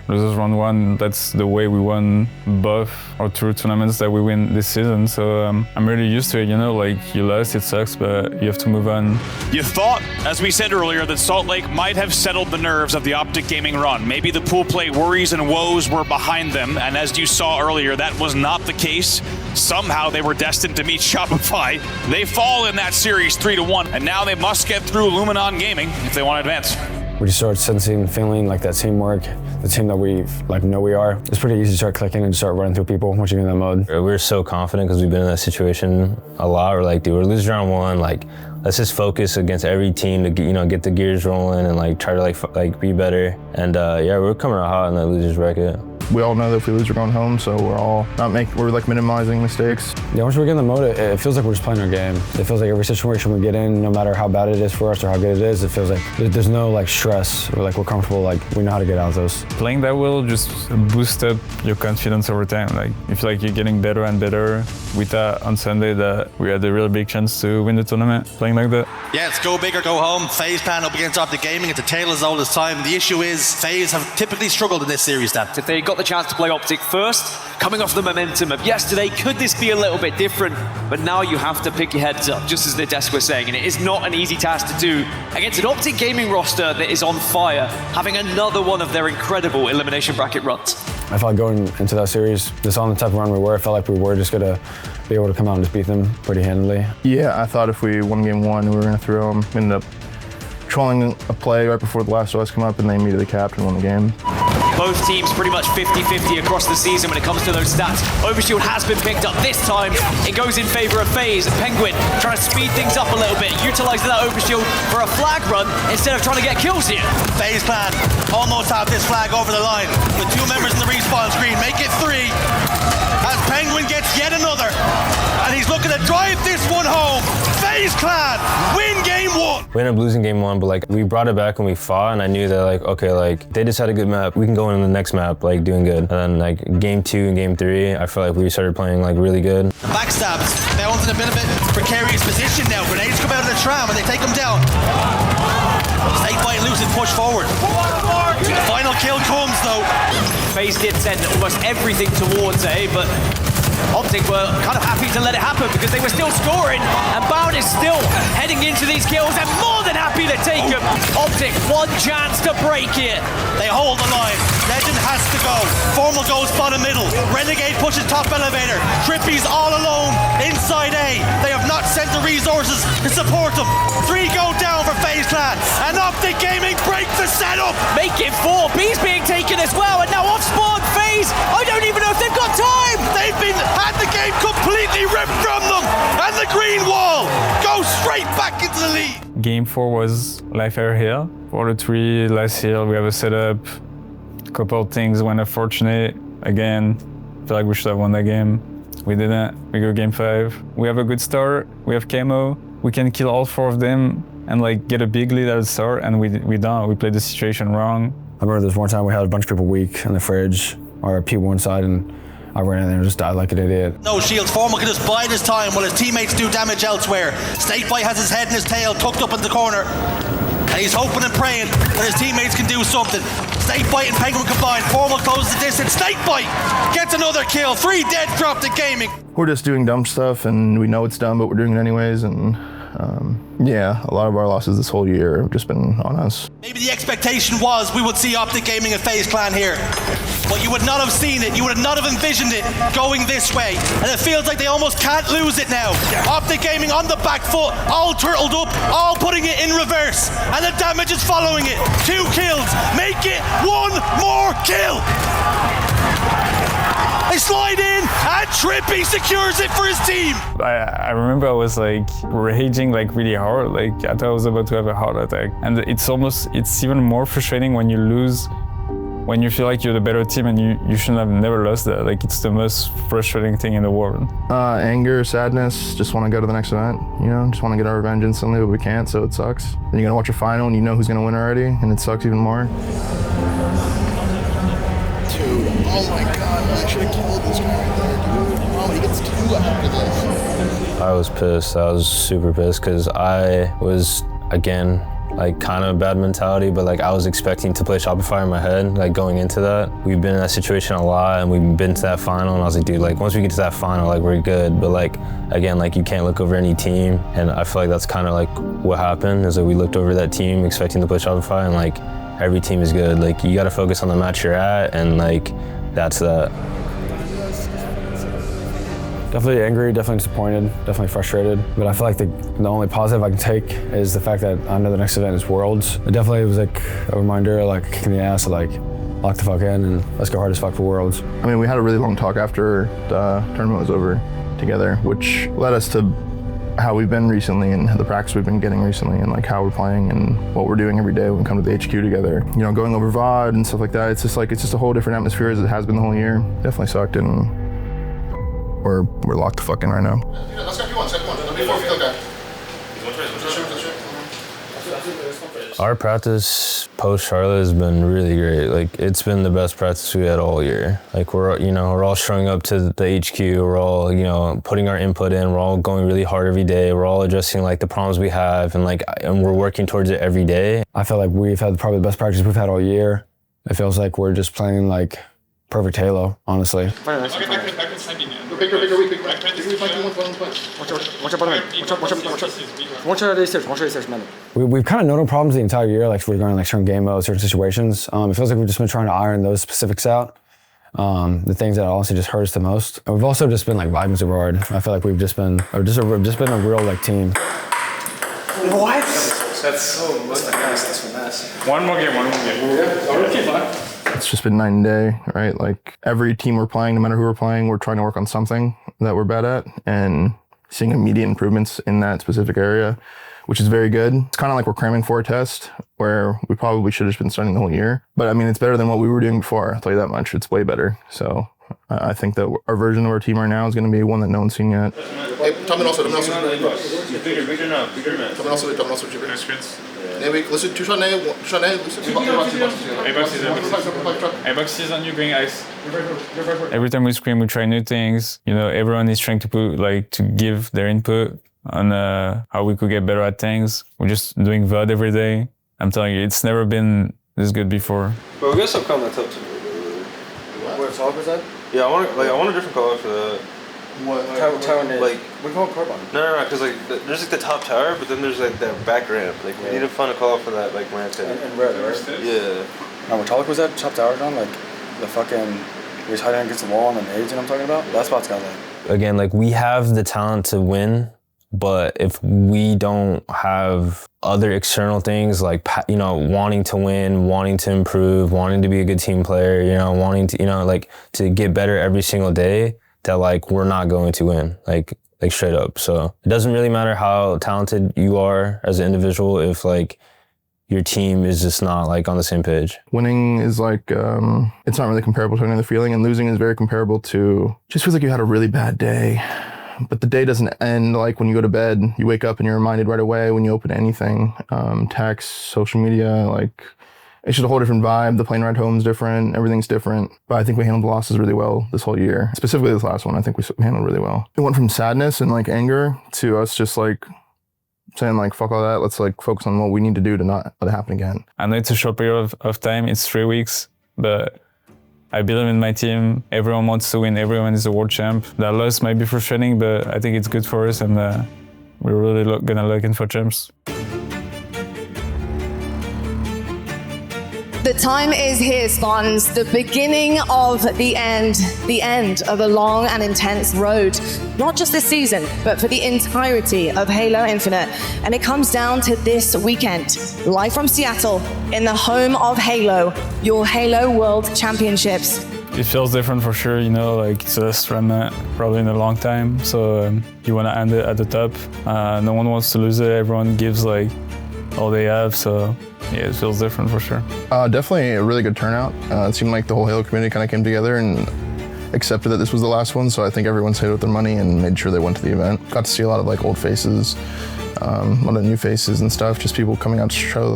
loses round 1. That's the way we won both our 2 tournaments that we win this season. So I'm really used to it, you know, like you lost, it sucks, but you have to move on. You thought, as we said earlier, that Salt Lake might have settled the nerves of the OpTic Gaming run. Maybe the pool play worries and woes were behind them, and as you saw earlier, that was not the case. Somehow they were destined to meet Shopify. They fall in that series 3-1, and now they must get through Luminon Gaming if they want to advance. We just start sensing, feeling like that teamwork, the team that we know we are. It's pretty easy to start clicking and start running through people once you're in that mode. We're so confident because we've been in that situation a lot. We're like, dude, we're losing round 1. Like, let's just focus against every team to get the gears rolling and like try to like be better. And yeah, we're coming out hot in that losers bracket. We all know that if we lose, we're going home, so we're like minimizing mistakes. Yeah, once we get in the mode, it feels like we're just playing our game. It feels like every situation we get in, no matter how bad it is for us or how good it is, it feels like there's no like stress. We're comfortable, like we know how to get out of those. Playing that well just boosts up your confidence over time. Like you feel like you're getting better and better. We thought on Sunday that we had a real big chance to win the tournament playing like that. Yeah, it's go big or go home. FaZe Clan up against OpTic Gaming. It's a tale as old as time. The issue is FaZe have typically struggled in this series, Dan. If they got the chance to play OpTic first, coming off the momentum of yesterday, could this be a little bit different? But now you have to pick your heads up, just as the desk was saying, and it is not an easy task to do against an OpTic Gaming roster that is on fire, having another one of their incredible elimination bracket runs. I felt like going into that series, just on the type of run we were, I felt like we were just gonna be able to come out and just beat them pretty handily. Yeah, I thought if we won game 1, we were gonna throw them. We ended up trolling a play right before the last OS come up, and they immediately capped and won the game. Both teams pretty much 50-50 across the season when it comes to those stats. Overshield has been picked up this time. It goes in favor of FaZe. Penguin trying to speed things up a little bit, utilizing that overshield for a flag run instead of trying to get kills here. FaZe Clan almost have this flag over the line with 2 members in the respawn screen. Make it 3 as Penguin gets yet another, and he's looking to drive this one home. FaZe Clan win game 1. We ended up losing game 1, but like we brought it back and we fought, and I knew that like, okay, like they just had a good map. We can go into the next map like doing good. And then like game 2 and game 3, I feel like we started playing like really good. Backstabs. Bounds in a bit of a precarious position now. Grenades come out of the tram and they take them down. Snakebite loose and push forward. The final kill comes though. FaZe did send almost everything towards A, but OpTic were kind of happy to let it happen because they were still scoring, and Bound is still heading into these kills and more than happy to take them. OpTic, one chance to break it. They hold the line. Legend has to go. Formal goes bottom middle. Renegade pushes top elevator. Trippy's all alone inside A. They have not sent the resources to support them. 3 go down for FaZe Clan, and OpTic Gaming break the setup. Make it 4. B's being taken as well, and now off spawn FaZe. I don't even know if they've got time. They've been had the game completely ripped from them, and the green wall goes straight back into the lead. Game 4 was Life Air Hill. For the 3 last hill, we have a setup. A couple of things went unfortunate. Again, I feel like we should have won that game. We didn't. We go game 5. We have a good start. We have camo. We can kill all 4 of them and like get a big lead at the start, and we don't. We played the situation wrong. I remember there's one time we had a bunch of people weak in the fridge, or P1 side, and I ran in there and just died like an idiot. No shields. Formal can just bide his time while his teammates do damage elsewhere. Snakebite has his head and his tail tucked up in the corner, and he's hoping and praying that his teammates can do something. Snakebite and Penguin combined. Formal closes the distance. Snakebite gets another kill. 3 dead for OpTic Gaming. We're just doing dumb stuff, and we know it's dumb, but we're doing it anyways. And yeah, a lot of our losses this whole year have just been on us. Maybe the expectation was we would see OpTic Gaming and FaZe Clan here, but you would not have seen it. You would not have envisioned it going this way, and it feels like they almost can't lose it now. OpTic Gaming on the back foot, all turtled up, all putting it in reverse, and the damage is following it. 2 kills, make it 1 more kill. They slide in, and Trippy secures it for his team. I remember I was like raging like really hard. Like I thought I was about to have a heart attack. And it's even more frustrating when you lose, when you feel like you're the better team and you shouldn't have never lost that. Like it's the most frustrating thing in the world. Anger, sadness, just want to go to the next event, you know, just want to get our revenge instantly, but we can't, so it sucks. Then you're gonna watch a final and you know who's gonna win already, and it sucks even more. Oh my god, I should have killed this guy right there, dude. Oh, he gets 2 after this. I was pissed. I was super pissed because I was, again, like kind of bad mentality, but like I was expecting to play Shopify in my head, like going into that. We've been in that situation a lot and we've been to that final and I was like, dude, like once we get to that final, like we're good. But like, again, like you can't look over any team. And I feel like that's kind of like what happened is that we looked over that team expecting to play Shopify and like every team is good. Like you got to focus on the match you're at and like that's that. Definitely angry, definitely disappointed, definitely frustrated. But I feel like the only positive I can take is the fact that I know the next event is Worlds. It definitely was like a reminder, like a kick in the ass, to like lock the fuck in and let's go hard as fuck for Worlds. I mean, we had a really long talk after the tournament was over together, which led us to how we've been recently and the practice we've been getting recently and like how we're playing and what we're doing every day when we come to the HQ together. You know, going over VOD and stuff like that, it's just a whole different atmosphere as it has been the whole year. Definitely sucked and we're locked the fuck in right now. Let's go, one. Before we go back. Our practice post Charlotte has been really great. Like it's been the best practice we had all year. Like we're all showing up to the HQ. We're all, putting our input in. We're all going really hard every day. We're all addressing like the problems we have and we're working towards it every day. I feel like we've had probably the best practice we've had all year. It feels like we're just playing like perfect Halo, honestly. We've kind of known problems the entire year, like regarding like certain game modes, certain situations. It feels like we've just been trying to iron those specifics out. The things that honestly just hurt us the most. And we've also just been like vibing super hard. I feel like we've just been a real like team. What? That's so mess. One more game. It's just been night and day, right? Like every team we're playing, no matter who we're playing, we're trying to work on something that we're bad at and seeing immediate improvements in that specific area, which is very good. It's kind of like we're cramming for a test where we probably should have just been starting the whole year. But I mean, it's better than what we were doing before, I'll tell you that much. It's way better. So I think that our version of our team right now is going to be one that no one's seen yet. Hey, Tommen også. Bigger now. Tommen også. Listen, two shot A-box is on you, green ice. Every time we scream, we try new things. Everyone is trying to give their input on how we could get better at things. We're just doing VOD every day. I'm telling you, it's never been this good before. But we got some color top 2. What talk was that? Yeah, I want a different color for that. What? Tower nade. Like we call it carbon. No, because there's like the top tower, but then there's like that back ramp. Like we need to find a color for that like ramp. And red, right? Yeah. Now, what talk was that? Top tower done? Like the fucking we was hiding against the wall on the nades, you know what I'm talking about? That spot's got like. Again, like we have the talent to win, but if we don't have other external things like, wanting to win, wanting to improve, wanting to be a good team player, wanting to, to get better every single day, that like we're not going to win, like straight up. So it doesn't really matter how talented you are as an individual if like your team is just not like on the same page. Winning is like, it's not really comparable to another feeling, and losing is very comparable to, just feels like you had a really bad day. But the day doesn't end like when you go to bed. You wake up and you're reminded right away when you open anything, text, social media, like it's just a whole different vibe. The plane ride home is different. Everything's different. But I think we handled the losses really well this whole year. Specifically this last one, I think we handled really well. It went from sadness and like anger to us just like saying like, fuck all that. Let's like focus on what we need to do to not let it happen again. I know it's a short period of time. It's 3 weeks, but I believe in my team. Everyone wants to win. Everyone is a world champ. That loss might be frustrating, but I think it's good for us, and we're really gonna looking for champs. The time is here, Spartans. The beginning of the end of a long and intense road. Not just this season, but for the entirety of Halo Infinite. And it comes down to this weekend, live from Seattle, in the home of Halo, your Halo World Championships. It feels different for sure, it's the last run probably in a long time. So you want to end it at the top. No one wants to lose it. Everyone gives all they have, so yeah, it feels different for sure. Definitely a really good turnout. It seemed like the whole Halo community kind of came together and accepted that this was the last one, so I think everyone stayed with their money and made sure they went to the event. Got to see a lot of old faces, a lot of new faces and stuff, just people coming out to show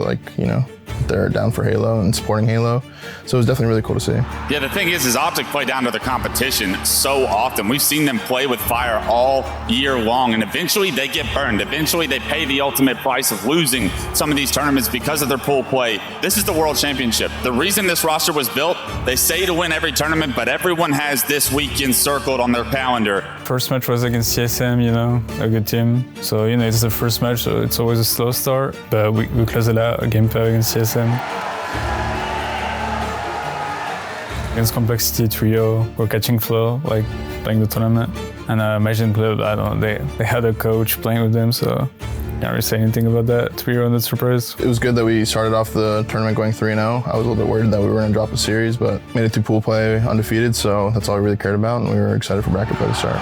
they're down for Halo and supporting Halo. So it was definitely really cool to see. Yeah, the thing is OpTic play down to their competition so often. We've seen them play with fire all year long, and eventually they get burned. Eventually they pay the ultimate price of losing some of these tournaments because of their pool play. This is the World Championship. The reason this roster was built, they say to win every tournament, but everyone has this weekend circled on their calendar. First match was against CSM, a good team. So, it's the first match, so it's always a slow start. But we closed it out, a game 5 against CSM. Against Complexity Trio, we're catching flow, playing the tournament. And Imagine Club, I don't know, they had a coach playing with them, so can't really say anything about that. Trio and that surprise. It was good that we started off the tournament going 3-0. I was a little bit worried that we were going to drop a series, but made it through pool play undefeated, so that's all we really cared about, and we were excited for bracket play to start.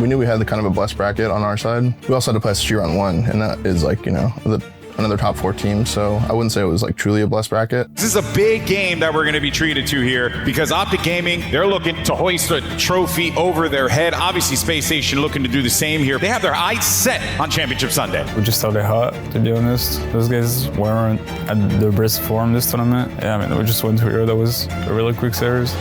We knew we had kind of a blessed bracket on our side. We also had to play SSG round 1, and that is another top 4 team, so I wouldn't say it was truly a blessed bracket. This is a big game that we're going to be treated to here because OpTic Gaming, they're looking to hoist a trophy over their head. Obviously, Space Station looking to do the same here. They have their eyes set on Championship Sunday. We just started hot, to be honest. Those guys weren't at their best form this tournament. Yeah, we just went to Rio. That was a really quick series.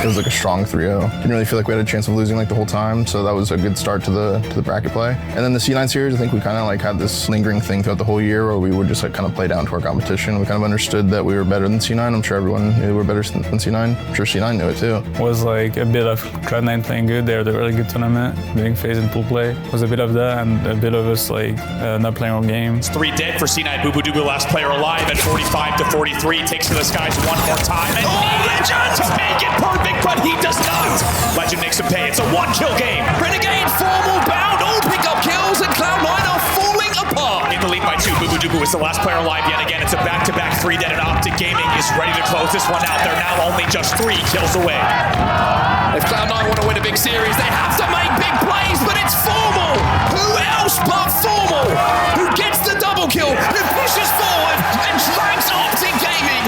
It was a strong 3-0. Didn't really feel like we had a chance of losing the whole time, so that was a good start to the bracket play. And then the C9 series, I think we kind of had this lingering thing throughout the whole year where we would just kind of play down to our competition. We kind of understood that we were better than C9. I'm sure everyone knew we were better than C9. I'm sure C9 knew it too. Was a bit of Cloud9 playing good. They had a really good tournament. Beating FaZe in pool play was a bit of that, and a bit of us not playing our game. It's 3 dead for C9. Bubudubu, last player alive at 45-43. Takes to the skies one more time. And Legend to make it perfect, but he does not. Legend makes him pay. It's a 1-kill game. Renegade, Formal bound, all pick up kills, and Cloud9 are falling apart. In the lead by 2, Bubudubu is the last player alive yet again. It's a back-to-back 3 dead, and OpTic Gaming is ready to close this one out. They're now only just 3 kills away. If Cloud9 want to win a big series, they have to make big plays, but it's Formal. Who else but Formal? Who gets the double kill, who pushes forward and drags OpTic Gaming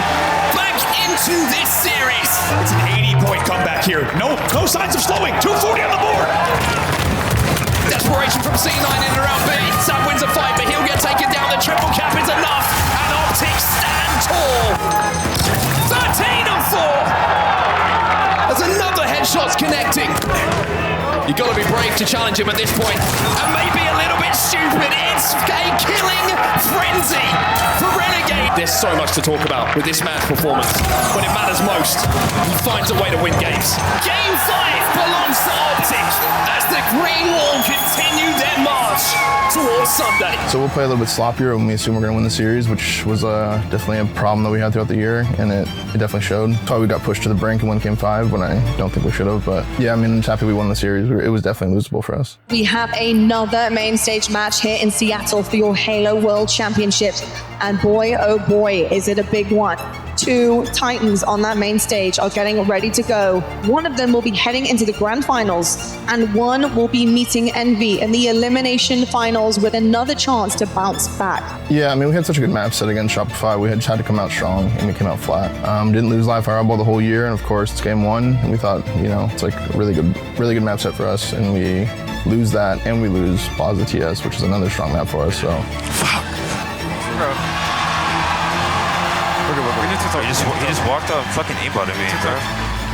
back into this series. It's an 80-point comeback here. No signs of slowing. 240 on the board. Desperation from C9 in and around B. Sam wins a fight, but he'll get taken down. The triple cap is enough, and OpTic stand tall. 13 and 4. As another headshot's connecting. You got to be brave to challenge him at this point, and maybe a little bit stupid. It's a killing frenzy for Renegade. There's so much to talk about with this man's performance. When it matters most, he finds a way to win games. Game 5 belongs to OpTic as the Green Wall continue their march towards Sunday. So we'll play a little bit sloppier when we assume we're going to win the series, which was definitely a problem that we had throughout the year, and it definitely showed. Probably we got pushed to the brink and won Game 5 when I don't think we should have, but yeah, I'm just happy we won the series. It was definitely losable for us. We have another main stage match here in Seattle for your Halo World Championship. And boy, oh boy, is it a big one. 2 Titans on that main stage are getting ready to go. One of them will be heading into the grand finals, and one will be meeting Envy in the elimination finals with another chance to bounce back. Yeah, we had such a good map set against Shopify. We had to come out strong, and we came out flat. Didn't lose live fireball the whole year, and of course it's game 1, and we thought, it's a really good map set for us, and we lose that, and we lose Plaza TS, which is another strong map for us. So, fuck. Bro. He just walked up fucking aimbot at me, bro.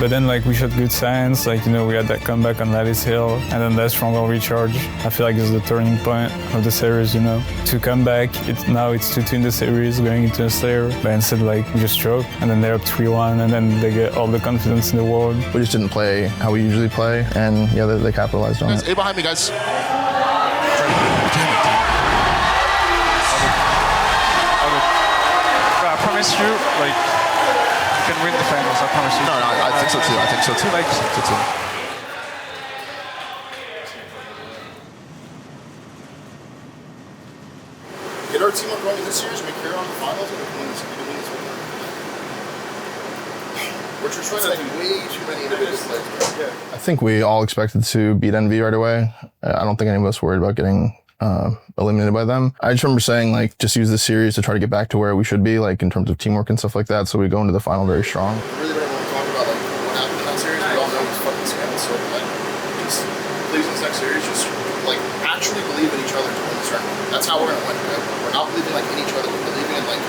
But then we showed good signs, we had that comeback on Lattice Hill, and then that stronghold recharge. I feel like it's the turning point of the series, To come back, now it's 2-2 in the series, going into a Slayer, but instead we just choke, and then they're up 3-1, and then they get all the confidence in the world. We just didn't play how we usually play, and yeah, they capitalized on it. Hey, behind me, guys. I promise you, you can win the finals, I promise you. No, I think so too. I think so too. Get our team up running this series, make clear on the finals, and we can win this one. We're just trying to way too many individual players. I think we all expected to beat Envy right away. I don't think any of us worried about getting eliminated by them. I just remember saying, like, just use this series to try to get back to where we should be, like, in terms of teamwork and stuff like that, so we go into the final very strong. Really don't want to talk about, like, what happened in that series. We all know it was fucking scam, so, like, just please in this next series, just, like, actually believe in each other to win this tournament. That's how we're going to win, right? We're not believing, like, in each other. We're believing in, like,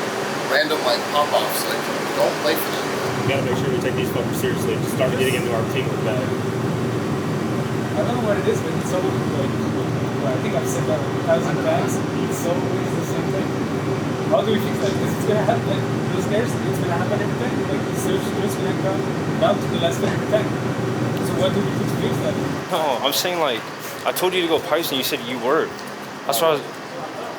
random, like, pop-offs. Like, don't play for them. We gotta make sure we take these fuckers seriously. Just start getting into our teamwork bag. I don't know what it is, but it's always like, I think I've said that 1,000 times. It's always the same thing. How do we fix that? Because it's gonna happen. Those guys, it's gonna happen every time. Like the search is gonna come down to the last one every time. So what do we do to fix that? No, I'm saying like, I told you to go pipes and you said you were. That's why I was.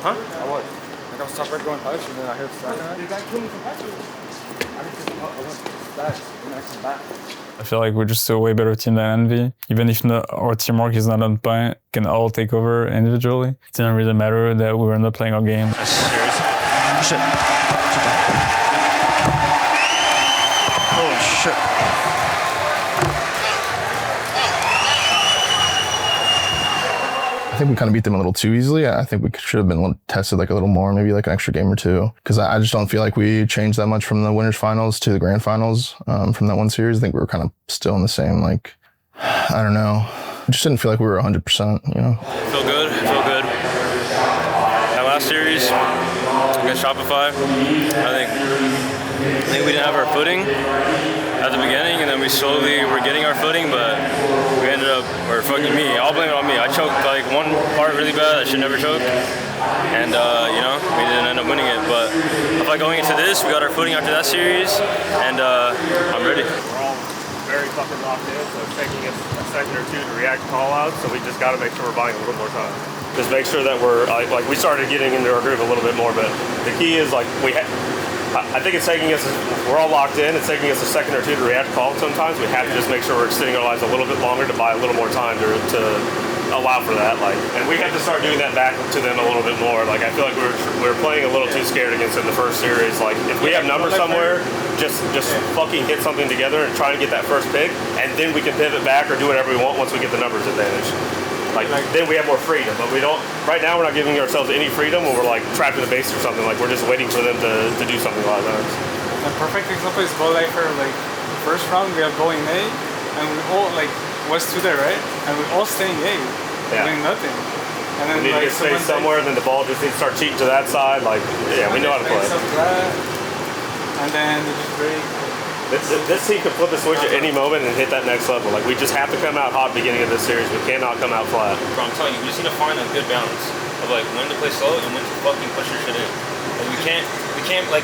Huh? I was. Like I was stopped right going pipes and then I heard the second. Did that kill me from pipes? I went back and I come back. I feel like we're just a way better team than Envy. Even if our teamwork is not on point, can all take over individually. It didn't really matter that we were not playing our game. Shit. Oh, shit. I think we kind of beat them a little too easily. I think we should have been tested like a little more, maybe like an extra game or two. Because I just don't feel like we changed that much from the winners finals to the grand finals from that one series. I think we were kind of still in the same, like, I don't know. I just didn't feel like we were 100%, you know? Feel good. That last series against Shopify, I think we didn't have our footing at the beginning, and then we slowly were getting our footing, but we ended up, or fucking me, I'll blame it on me. I choked like one part really bad, I should never choke, and you know, we didn't end up winning it, but I feel like going into this, we got our footing after that series, and I'm ready. We're all very fucking locked in, so it's taking us a second or two to react to call-outs, so we just got to make sure we're buying a little more time. Just make sure that we're, like we started getting into our groove a little bit more, but the key is like, I think it's taking us, we're all locked in, it's taking us a second or two to react to calls sometimes. We have to just make sure we're extending our lives a little bit longer to buy a little more time to allow for that. Like, and we have to start doing that back to them a little bit more. Like, I feel like we're playing a little too scared against them the first series. Like, if we have numbers somewhere, just fucking hit something together and try to get that first pick, and then we can pivot back or do whatever we want once we get the numbers advantage. Like, then we have more freedom, but we don't, right now we're not giving ourselves any freedom when we're like trapped in the base or something. Like, we're just waiting for them to do something a lot of times. A perfect example is ball lifer. Like, first round we are going A, and we all, like, was to there, right? And we all staying A, doing nothing. And then, we need to get space somewhere, and then the ball just needs to start cheating to that side. Like, yeah, we know how to play. And then they just break. This team can flip a switch at any moment and hit that next level. Like, we just have to come out hot beginning of this series. We cannot come out flat. Bro, I'm telling you, we just need to find a good balance of like when to play slow and when to fucking push your shit in. Like, we can't like,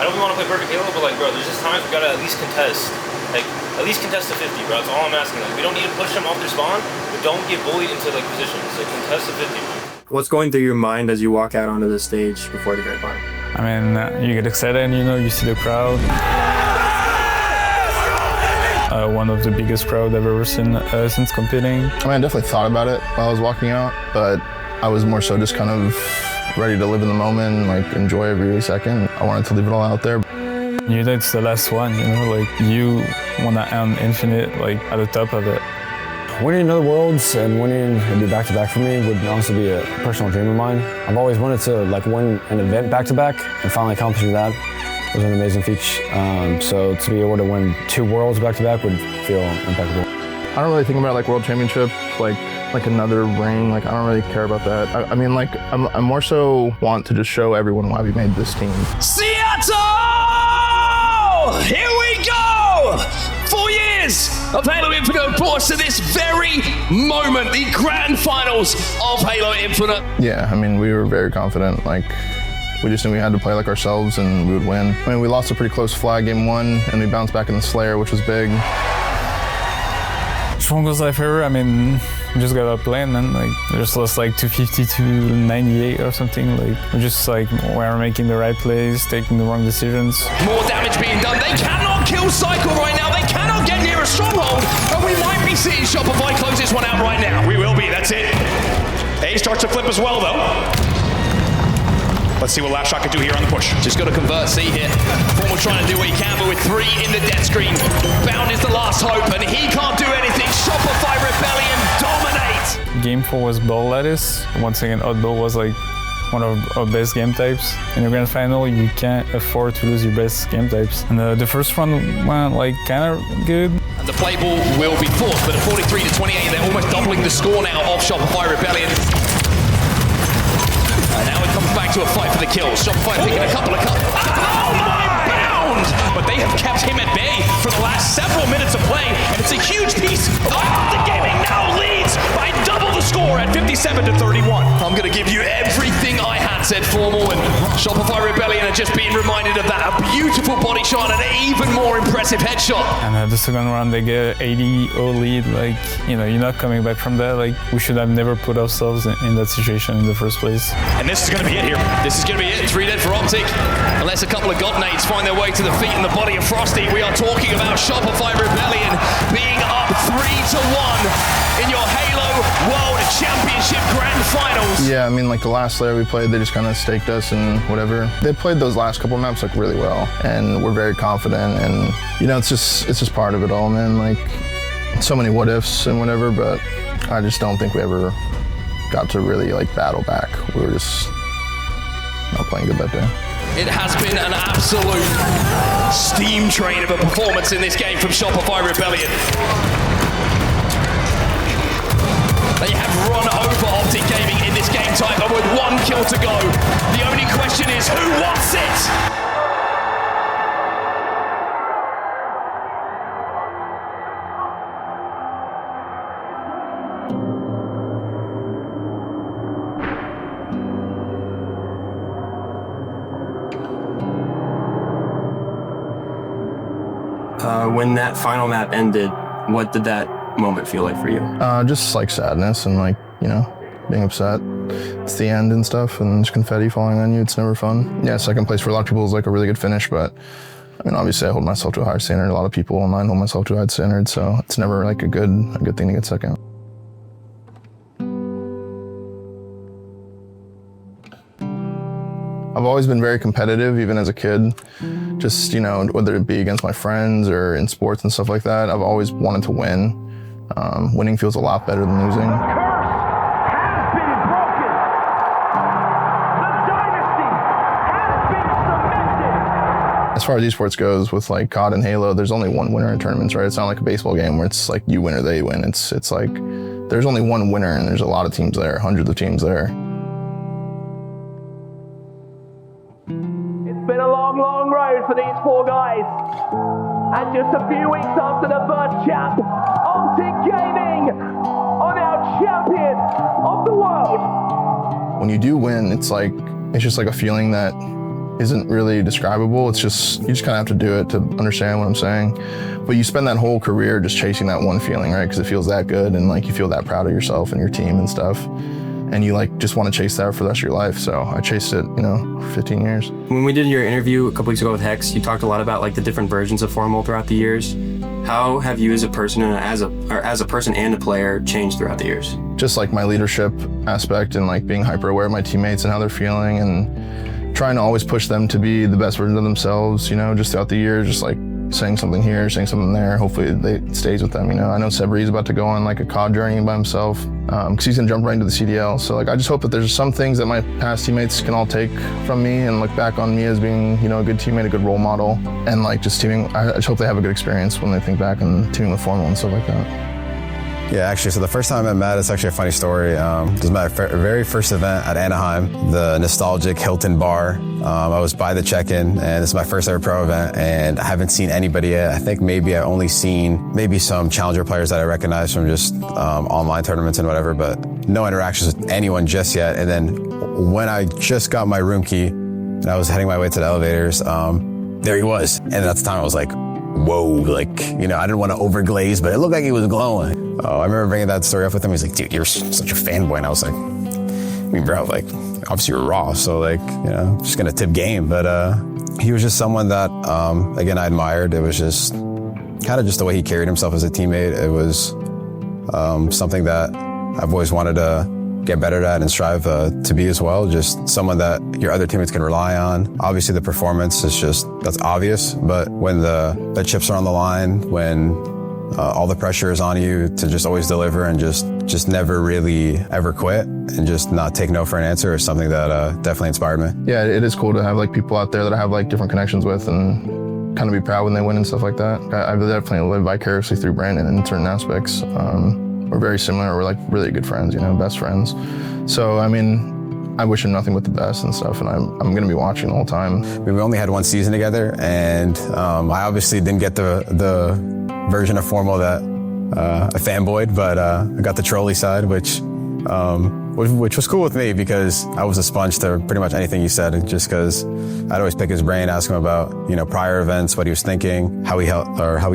I know we want to play perfect Halo, but like, bro, there's just times we gotta at least contest. Like, at least contest to 50, bro. That's all I'm asking. Like, we don't need to push them off their spawn, but don't get bullied into like positions. Like, contest to 50. What's going through your mind as you walk out onto the stage before the grand final? I mean, you get excited, you know, you see the crowd. One of the biggest crowd I've ever seen since competing. I mean, I definitely thought about it while I was walking out, but I was more so just kind of ready to live in the moment, like enjoy every second. I wanted to leave it all out there. You know, it's the last one, you know, like you want to end Infinite, like at the top of it. Winning another Worlds and winning and be back-to-back for me would honestly be a personal dream of mine. I've always wanted to like win an event back-to-back and finally accomplishing that was an amazing feat. So to be able to win 2 Worlds back-to-back would feel impeccable. I don't really think about like World Championship, like another ring. Like, I don't really care about that. I mean, like, I'm more so want to just show everyone why we made this team. Seattle! Here we go! 4 years of Halo Infinite brought us to this very moment, the grand finals of Halo Infinite. Yeah, I mean, we were very confident. Like, we just knew we had to play like ourselves and we would win. I mean, we lost a pretty close flag game 1 and we bounced back in the Slayer, which was big. Strongest life ever. I mean, we just got up playing, man. Like, we just lost like 250 to 98 or something. Like, we're just like, we're making the right plays, taking the wrong decisions. More damage being done. They cannot kill Cycle right now. They cannot get near a stronghold. And we might be seeing Shopify close this one out right now. We will be. That's it. A starts to flip as well, though. Let's see what Last Shot can do here on the push. Just got to convert C here. Formal trying to do what he can, but with 3 in the death screen. Bound is the last hope, and he can't do anything. Shopify Rebellion dominate. game 4 was ball lattice. Once again, oddball was like one of our best game types. In the grand final, you can't afford to lose your best game types. And the first round went like kind of good. And the play ball will be forced, but at 43-28, they're almost doubling the score now of Shopify Rebellion. And now it comes back to a fight for the kills. Shopify picking a couple of cups. Oh my bound! But they have kept him at bay for the last several minutes of play, and it's a huge piece. The gaming now leads by double the score at 57-31. I'm going to give you everything I had, said Formal, and Shopify Rebellion are just being reminded of that. A beautiful body shot and an even more impressive headshot. And the second round, they get 80-0 lead. Like, you know, you're not coming back from that. Like, we should have never put ourselves in that situation in the first place. And this is going to be it here. This is going to be it. 3 dead for OpTic. Unless a couple of God nades find their way to the feet and the body of Frosty, we are talking about Shopify Rebellion being up 3-1 in your Halo World Championship Grand Finals. Yeah, I mean, like the last layer we played, they just kind of staked us and whatever. They played those last couple maps like really well, and we're very confident. And you know, it's just part of it all, man. Like so many what ifs and whatever, but I just don't think we ever got to really like battle back. We were just not playing good that day. It has been an absolute steam train of a performance in this game from Shopify Rebellion. They have run over OpTic Gaming in this game type, and with 1 kill to go, the only question is who wants it? When that final map ended, what did that moment feel like for you? Just like sadness and like, you know, being upset. It's the end and stuff, and just confetti falling on you. It's never fun. Yeah, second place for a lot of people is like a really good finish, but I mean, obviously I hold myself to a higher standard. A lot of people online hold myself to a high standard, so it's never like a good thing to get second. I've always been very competitive, even as a kid. Just, you know, whether it be against my friends or in sports and stuff like that, I've always wanted to win. Winning feels a lot better than losing. As far as esports goes, with like COD and Halo, there's only one winner in tournaments, right? It's not like a baseball game where it's like you win or they win. It's like there's only one winner, and there's a lot of teams there, hundreds of teams there. It's been a long, long road for these 4 guys. And just a few weeks after the first champ, OpTic Gaming are now champions of the world. When you do win, it's just like a feeling that isn't really describable. It's just, you just kind of have to do it to understand what I'm saying. But you spend that whole career just chasing that one feeling, right? Because it feels that good, and like you feel that proud of yourself and your team and stuff. And you like just want to chase that for the rest of your life. So I chased it, you know, for 15 years. When we did your interview a couple weeks ago with Hex, you talked a lot about like the different versions of FormaL throughout the years. How have you as a person and as a person and a player changed throughout the years? Just like my leadership aspect and like being hyper aware of my teammates and how they're feeling, and trying to always push them to be the best version of themselves, you know, just throughout the year, just like saying something here, saying something there. Hopefully it stays with them, you know. I know Sebri's about to go on like a COD journey by himself because he's gonna jump right into the CDL. So like I just hope that there's some things that my past teammates can all take from me and look back on me as being, you know, a good teammate, a good role model, and like just teaming. I just hope they have a good experience when they think back and teaming with FormaL and stuff like that. Yeah, actually, so the first time I met Matt, it's actually a funny story. It was my very first event at Anaheim, the nostalgic Hilton bar. I was by the check-in, and this is my first ever pro event, and I haven't seen anybody yet. I think maybe I've only seen maybe some challenger players that I recognize from just online tournaments and whatever, but no interactions with anyone just yet. And then when I just got my room key, and I was heading my way to the elevators, there he was. And at the time, I was like, whoa, like, you know, I didn't want to overglaze, but it looked like he was glowing. I remember bringing that story up with him. He's like, dude, you're such a fanboy. And I was like, I mean, bro, like, obviously you're raw, so like, you know, just gonna tip game. But he was just someone that, again, I admired. It was just kind of just the way he carried himself as a teammate. It was something that I've always wanted to get better at and strive to be as well. Just someone that your other teammates can rely on. Obviously the performance is just, that's obvious, but when the chips are on the line, when all the pressure is on you to just always deliver and just never really ever quit and just not take no for an answer is something that definitely inspired me. Yeah, it is cool to have like people out there that I have like different connections with and kind of be proud when they win and stuff like that. I definitely live vicariously through Brandon in certain aspects. We're very similar. We're like really good friends, best friends. So, I mean, I wish him nothing but the best and stuff, and I'm going to be watching the whole time. We only had one season together, and I obviously didn't get the version of Formal that I fanboyed, but I got the trolley side, which was cool with me because I was a sponge to pretty much anything he said, just because I'd always pick his brain, ask him about prior events, what he was thinking, how he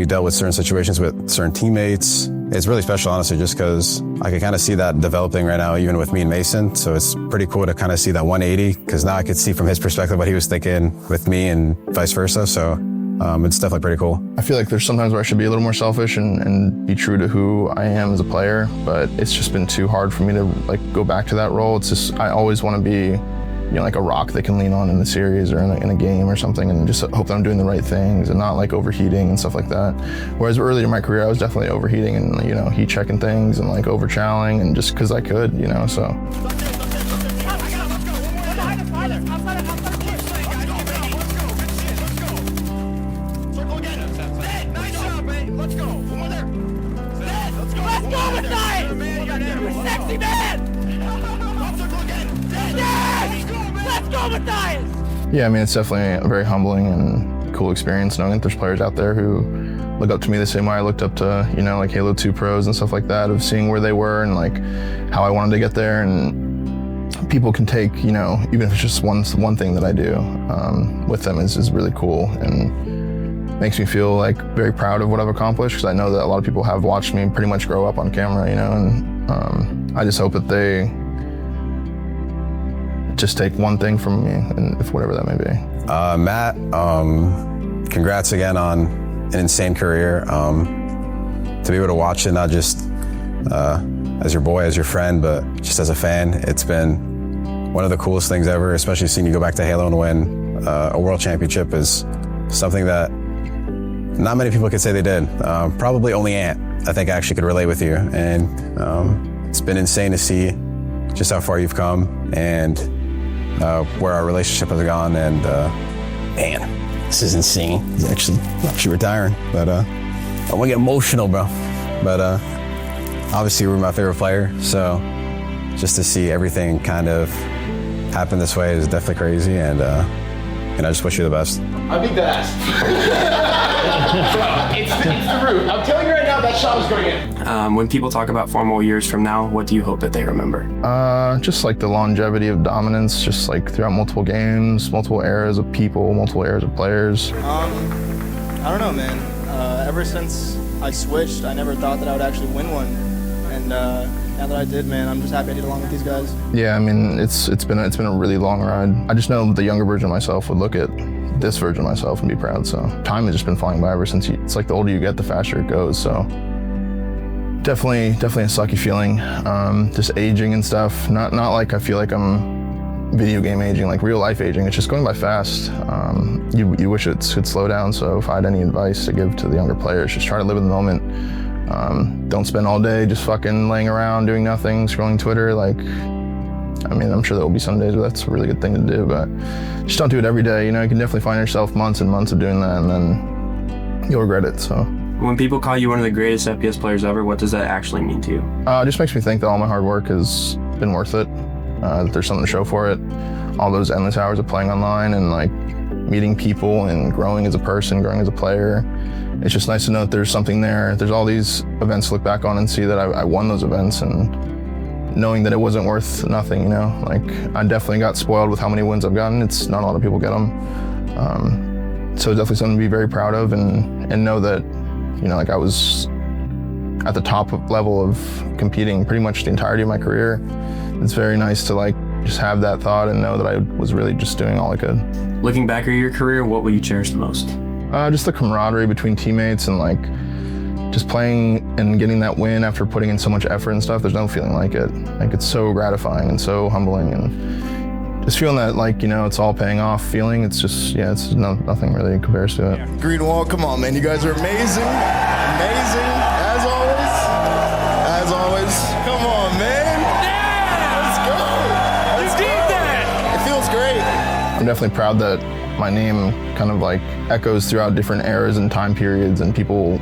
dealt with certain situations with certain teammates. It's really special, honestly, just because I can kind of see that developing right now, even with me and Mason. So it's pretty cool to kind of see that 180, because now I could see from his perspective what he was thinking with me and vice versa. So it's definitely pretty cool. I feel like there's sometimes where I should be a little more selfish and be true to who I am as a player, but it's just been too hard for me to like go back to that role. It's just, I always want to be like a rock they can lean on in the series or in a game or something, and just hope that I'm doing the right things and not like overheating and stuff like that. Whereas earlier in my career, I was definitely overheating and heat checking things and like over-choweling and just because I could, so. Yeah, I mean, it's definitely a very humbling and cool experience knowing that there's players out there who look up to me the same way I looked up to, like Halo 2 pros and stuff like that, of seeing where they were and like how I wanted to get there. And people can take, even if it's just one thing that I do with them is really cool and makes me feel like very proud of what I've accomplished, because I know that a lot of people have watched me pretty much grow up on camera, and I just hope that they just take one thing from me, and if whatever that may be. Matt, congrats again on an insane career. To be able to watch it, not just as your boy, as your friend, but just as a fan, it's been one of the coolest things ever, especially seeing you go back to Halo and win a world championship is something that not many people could say they did. Probably only Ant, I think, actually could relate with you. And it's been insane to see just how far you've come and where our relationship has gone, and man, this is insane. He's actually retiring, but I want to get emotional, bro. But obviously, you were my favorite player, so just to see everything kind of happen this way is definitely crazy, and I just wish you the best. I beat that ass. Bro, it's the root. I'm telling you right now, that shot was going in. When people talk about Formal years from now, what do you hope that they remember? Just like the longevity of dominance, just like throughout multiple games, multiple eras of people, multiple eras of players. I don't know, man. Ever since I switched, I never thought that I would actually win one. And now that I did, man, I'm just happy I did along with these guys. Yeah, I mean, it's been a really long ride. I just know the younger version of myself would look at this version of myself and be proud. So time has just been flying by ever since. It's like the older you get, the faster it goes. So definitely a sucky feeling. Just aging and stuff. Not like I feel like I'm video game aging, like real life aging. It's just going by fast. You wish it could slow down. So if I had any advice to give to the younger players, just try to live in the moment. Don't spend all day just fucking laying around doing nothing, scrolling Twitter. I mean, I'm sure there will be some days where that's a really good thing to do, but just don't do it every day. You can definitely find yourself months and months of doing that, and then you'll regret it. So when people call you one of the greatest FPS players ever, what does that actually mean to you? It just makes me think that all my hard work has been worth it, that there's something to show for it. All those endless hours of playing online and like meeting people and growing as a person, growing as a player. It's just nice to know that there's something there. There's all these events to look back on and see that I won those events, and knowing that it wasn't worth nothing, Like, I definitely got spoiled with how many wins I've gotten. It's not a lot of people get them. So it's definitely something to be very proud of, and know that, like I was at the top level of competing pretty much the entirety of my career. It's very nice to like just have that thought and know that I was really just doing all I could. Looking back at your career, what will you cherish the most? Just the camaraderie between teammates and like just playing and getting that win after putting in so much effort and stuff. There's no feeling like it. Like, it's so gratifying and so humbling, and just feeling that like, it's all paying off feeling. It's just, it's nothing really compares to it. Green Wall, come on, man. You guys are amazing. amazing, as always. As always. Come on, man. Yeah! Let's go. Let's go. That. It feels great. I'm definitely proud that my name kind of like echoes throughout different eras and time periods, and people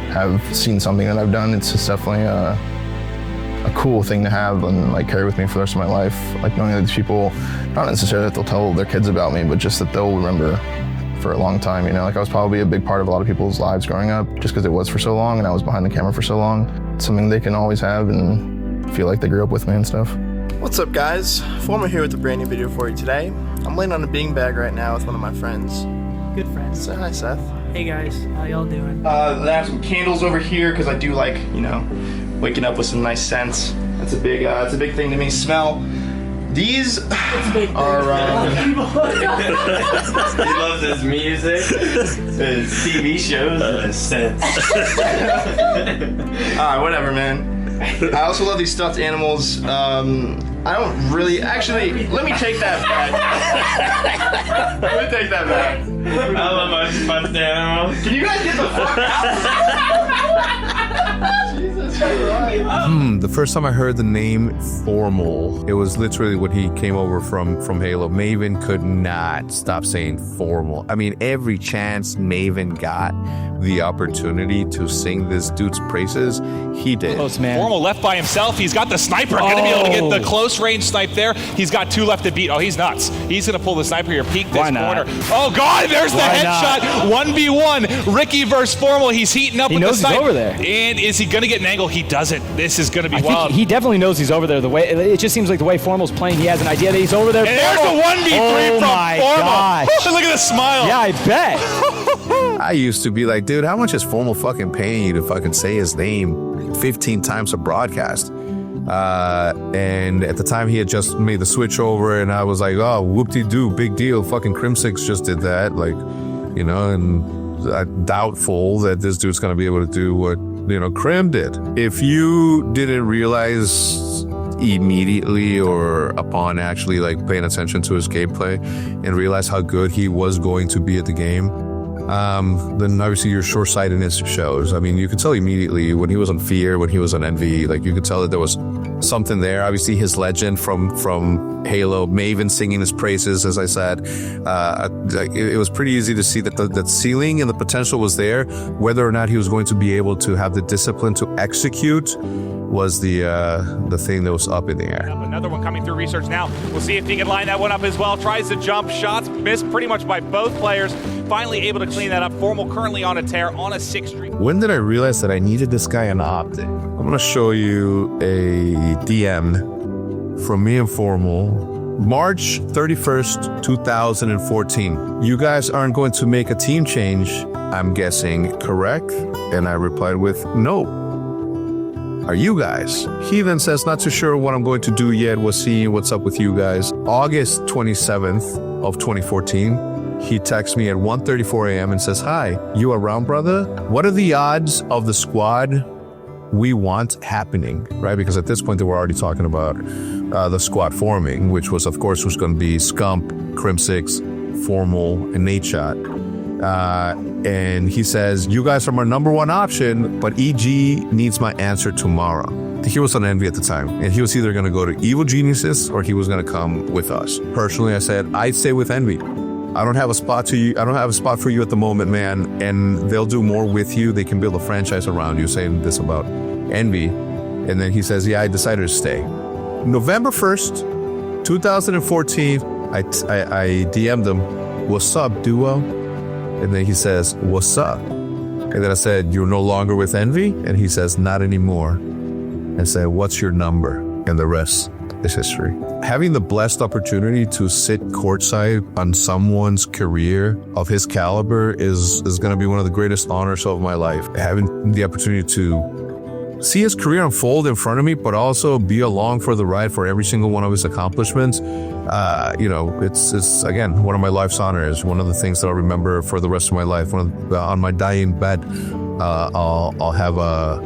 have seen something that I've done. It's just definitely a cool thing to have and like carry with me for the rest of my life. Like knowing that these people, not necessarily that they'll tell their kids about me, but just that they'll remember for a long time, you know? Like I was probably a big part of a lot of people's lives growing up just because it was for so long and I was behind the camera for so long. It's something they can always have and feel like they grew up with me and stuff. What's up, guys? Forma here with a brand new video for you today. I'm laying on a beanbag right now with one of my friends. Good friends. Say hi, Seth. Hey guys, how y'all doing? I have some candles over here because I do like, you know, waking up with some nice scents. That's it's a big thing to me. Smell. These are. He loves his music, his TV shows, and his scents. Alright, whatever, man. I also love these stuffed animals. I don't really. Actually, let me take that back. Let me take that back. I love my stuffed animals. Can you guys get the fuck out? Jesus Christ. The first time I heard the name Formal, it was literally when he came over from Halo. Maven could not stop saying Formal. I mean, every chance Maven got the opportunity to sing this dude's praises, he did. Formal left by himself. He's got the sniper. Gonna be able to get the close range snipe there. He's got 2 left to beat. Oh, he's nuts. He's gonna pull the sniper here, peek this corner. Oh God, there's the headshot. 1v1. Ricky versus Formal. He's heating up with the snipe. He knows he's over there. And is he gonna get an angle? He doesn't. This is gonna be wild. He definitely knows he's over there. The way it just seems like the way Formal's playing, he has an idea that he's over there. And there's the 1v3 from Formal. Look at the smile. Yeah, I bet. I used to be like, dude, how much is Formal fucking paying you to fucking say his name 15 times a broadcast? And at the time he had just made the switch over, and I was like, oh, whoop-de-doo, big deal. Fucking Crimsix just did that. Like, you know, and I'm doubtful that this dude's going to be able to do what, you know, Crim did. If you didn't realize immediately or upon actually like paying attention to his gameplay and realize how good he was going to be at the game, then obviously your short-sightedness shows. I mean, you could tell immediately when he was on Fear, when he was on Envy, like you could tell that there was something there. Obviously his legend from Halo, Maven singing his praises, as I said, it was pretty easy to see that that ceiling and the potential was there. Whether or not he was going to be able to have the discipline to execute was the thing that was up in the air. Another one coming through research now. We'll see if he can line that one up as well. Tries to jump, shots missed pretty much by both players. Finally able to clean that up. Formal currently on a tear on a 6th streak. When did I realize that I needed this guy on OpTic? I'm going to show you a DM from me and Formal. March 31st, 2014. You guys aren't going to make a team change, I'm guessing, correct? And I replied with, no. Are you guys? He then says, not too sure what I'm going to do yet. We'll see what's up with you guys. August 27th of 2014. He texts me at 1:34 a.m. and says, hi, you around, brother? What are the odds of the squad we want happening, right? Because at this point, they were already talking about the squad forming, which was, of course, was going to be Scump, Crimsix, Formal, and Nadeshot. And he says, you guys are my number one option, but EG needs my answer tomorrow. He was on Envy at the time, and he was either going to go to Evil Geniuses or he was going to come with us. Personally, I said, I'd stay with Envy. I don't have a spot for you at the moment, man, and they'll do more with you. They can build a franchise around you, saying this about Envy. And then he says, yeah, I decided to stay. November 1st, 2014, I DM'd him, what's up, duo? And then he says, what's up? And then I said, you're no longer with Envy? And he says, not anymore. I said, what's your number? And the rest is history. Having the blessed opportunity to sit courtside on someone's career of his caliber is going to be one of the greatest honors of my life. Having the opportunity to see his career unfold in front of me, but also be along for the ride for every single one of his accomplishments, it's again, one of my life's honors. One of the things that I'll remember for the rest of my life. On my dying bed, I'll have a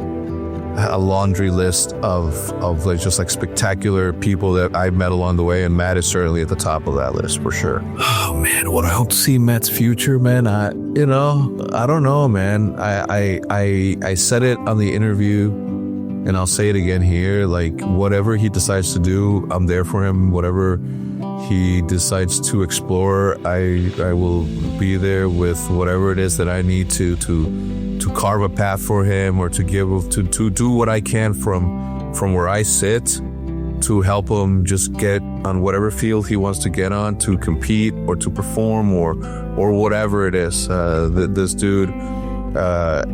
a laundry list of like just like spectacular people that I've met along the way, and Matt is certainly at the top of that list for sure. Oh man, what I hope to see Matt's future, man. I don't know, man. I said it on the interview, and I'll say it again here. Like, whatever he decides to do, I'm there for him. Whatever he decides to explore, I will be there with whatever it is that I need to carve a path for him, or to do what I can from where I sit to help him just get on whatever field he wants to get on, to compete or to perform or whatever it is. This dude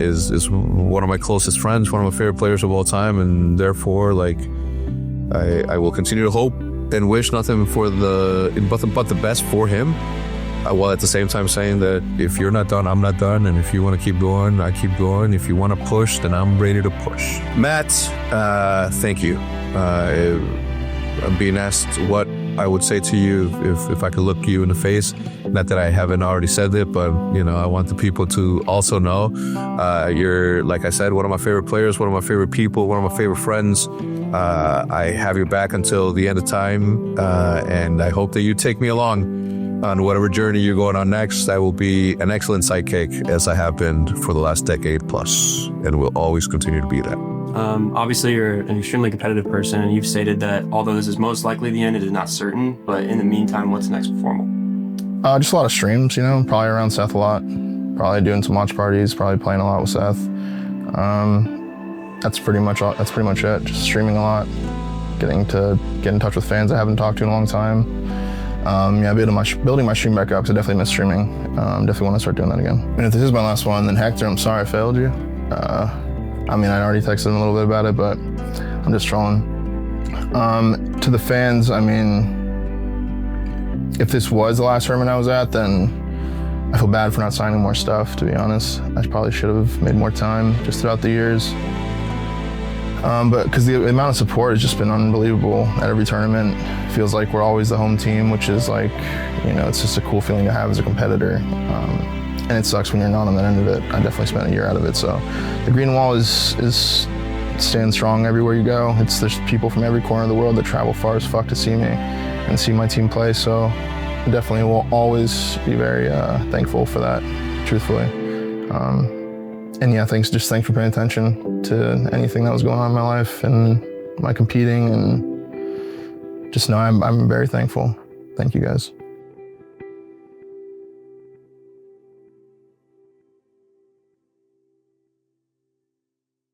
is one of my closest friends, one of my favorite players of all time, and therefore, like, I will continue to hope and wish nothing but the best for him, while at the same time saying that if you're not done, I'm not done, and if you want to keep going, I keep going. If you want to push, then I'm ready to push. Matt, thank you. I'm being asked what I would say to you if I could look you in the face. Not that I haven't already said it, but I want the people to also know you're, like I said, one of my favorite players, one of my favorite people, one of my favorite friends. I have your back until the end of time, and I hope that you take me along on whatever journey you're going on next. I will be an excellent sidekick, as I have been for the last decade plus, and will always continue to be that. Obviously, you're an extremely competitive person, and you've stated that although this is most likely the end, it is not certain. But in the meantime, what's next for Formal? Just a lot of streams, probably around Seth a lot. Probably doing some watch parties, probably playing a lot with Seth. That's pretty much it. Just streaming a lot, getting to get in touch with fans I haven't talked to in a long time. Building my stream back up, because I definitely miss streaming. Definitely want to start doing that again. And if this is my last one, then Hector, I'm sorry I failed you. I already texted him a little bit about it, but I'm just trolling. To the fans, if this was the last tournament I was at, then I feel bad for not signing more stuff, to be honest. I probably should have made more time just throughout the years. But because the amount of support has just been unbelievable at every tournament. It feels like we're always the home team, which is like, it's just a cool feeling to have as a competitor. And it sucks when you're not on that end of it. I definitely spent a year out of it. So the green wall is staying strong everywhere you go. There's people from every corner of the world that travel far as fuck to see me and see my team play. So I definitely will always be very thankful for that, truthfully. And yeah, thanks for paying attention to anything that was going on in my life and my competing, and just know I'm very thankful. Thank you guys.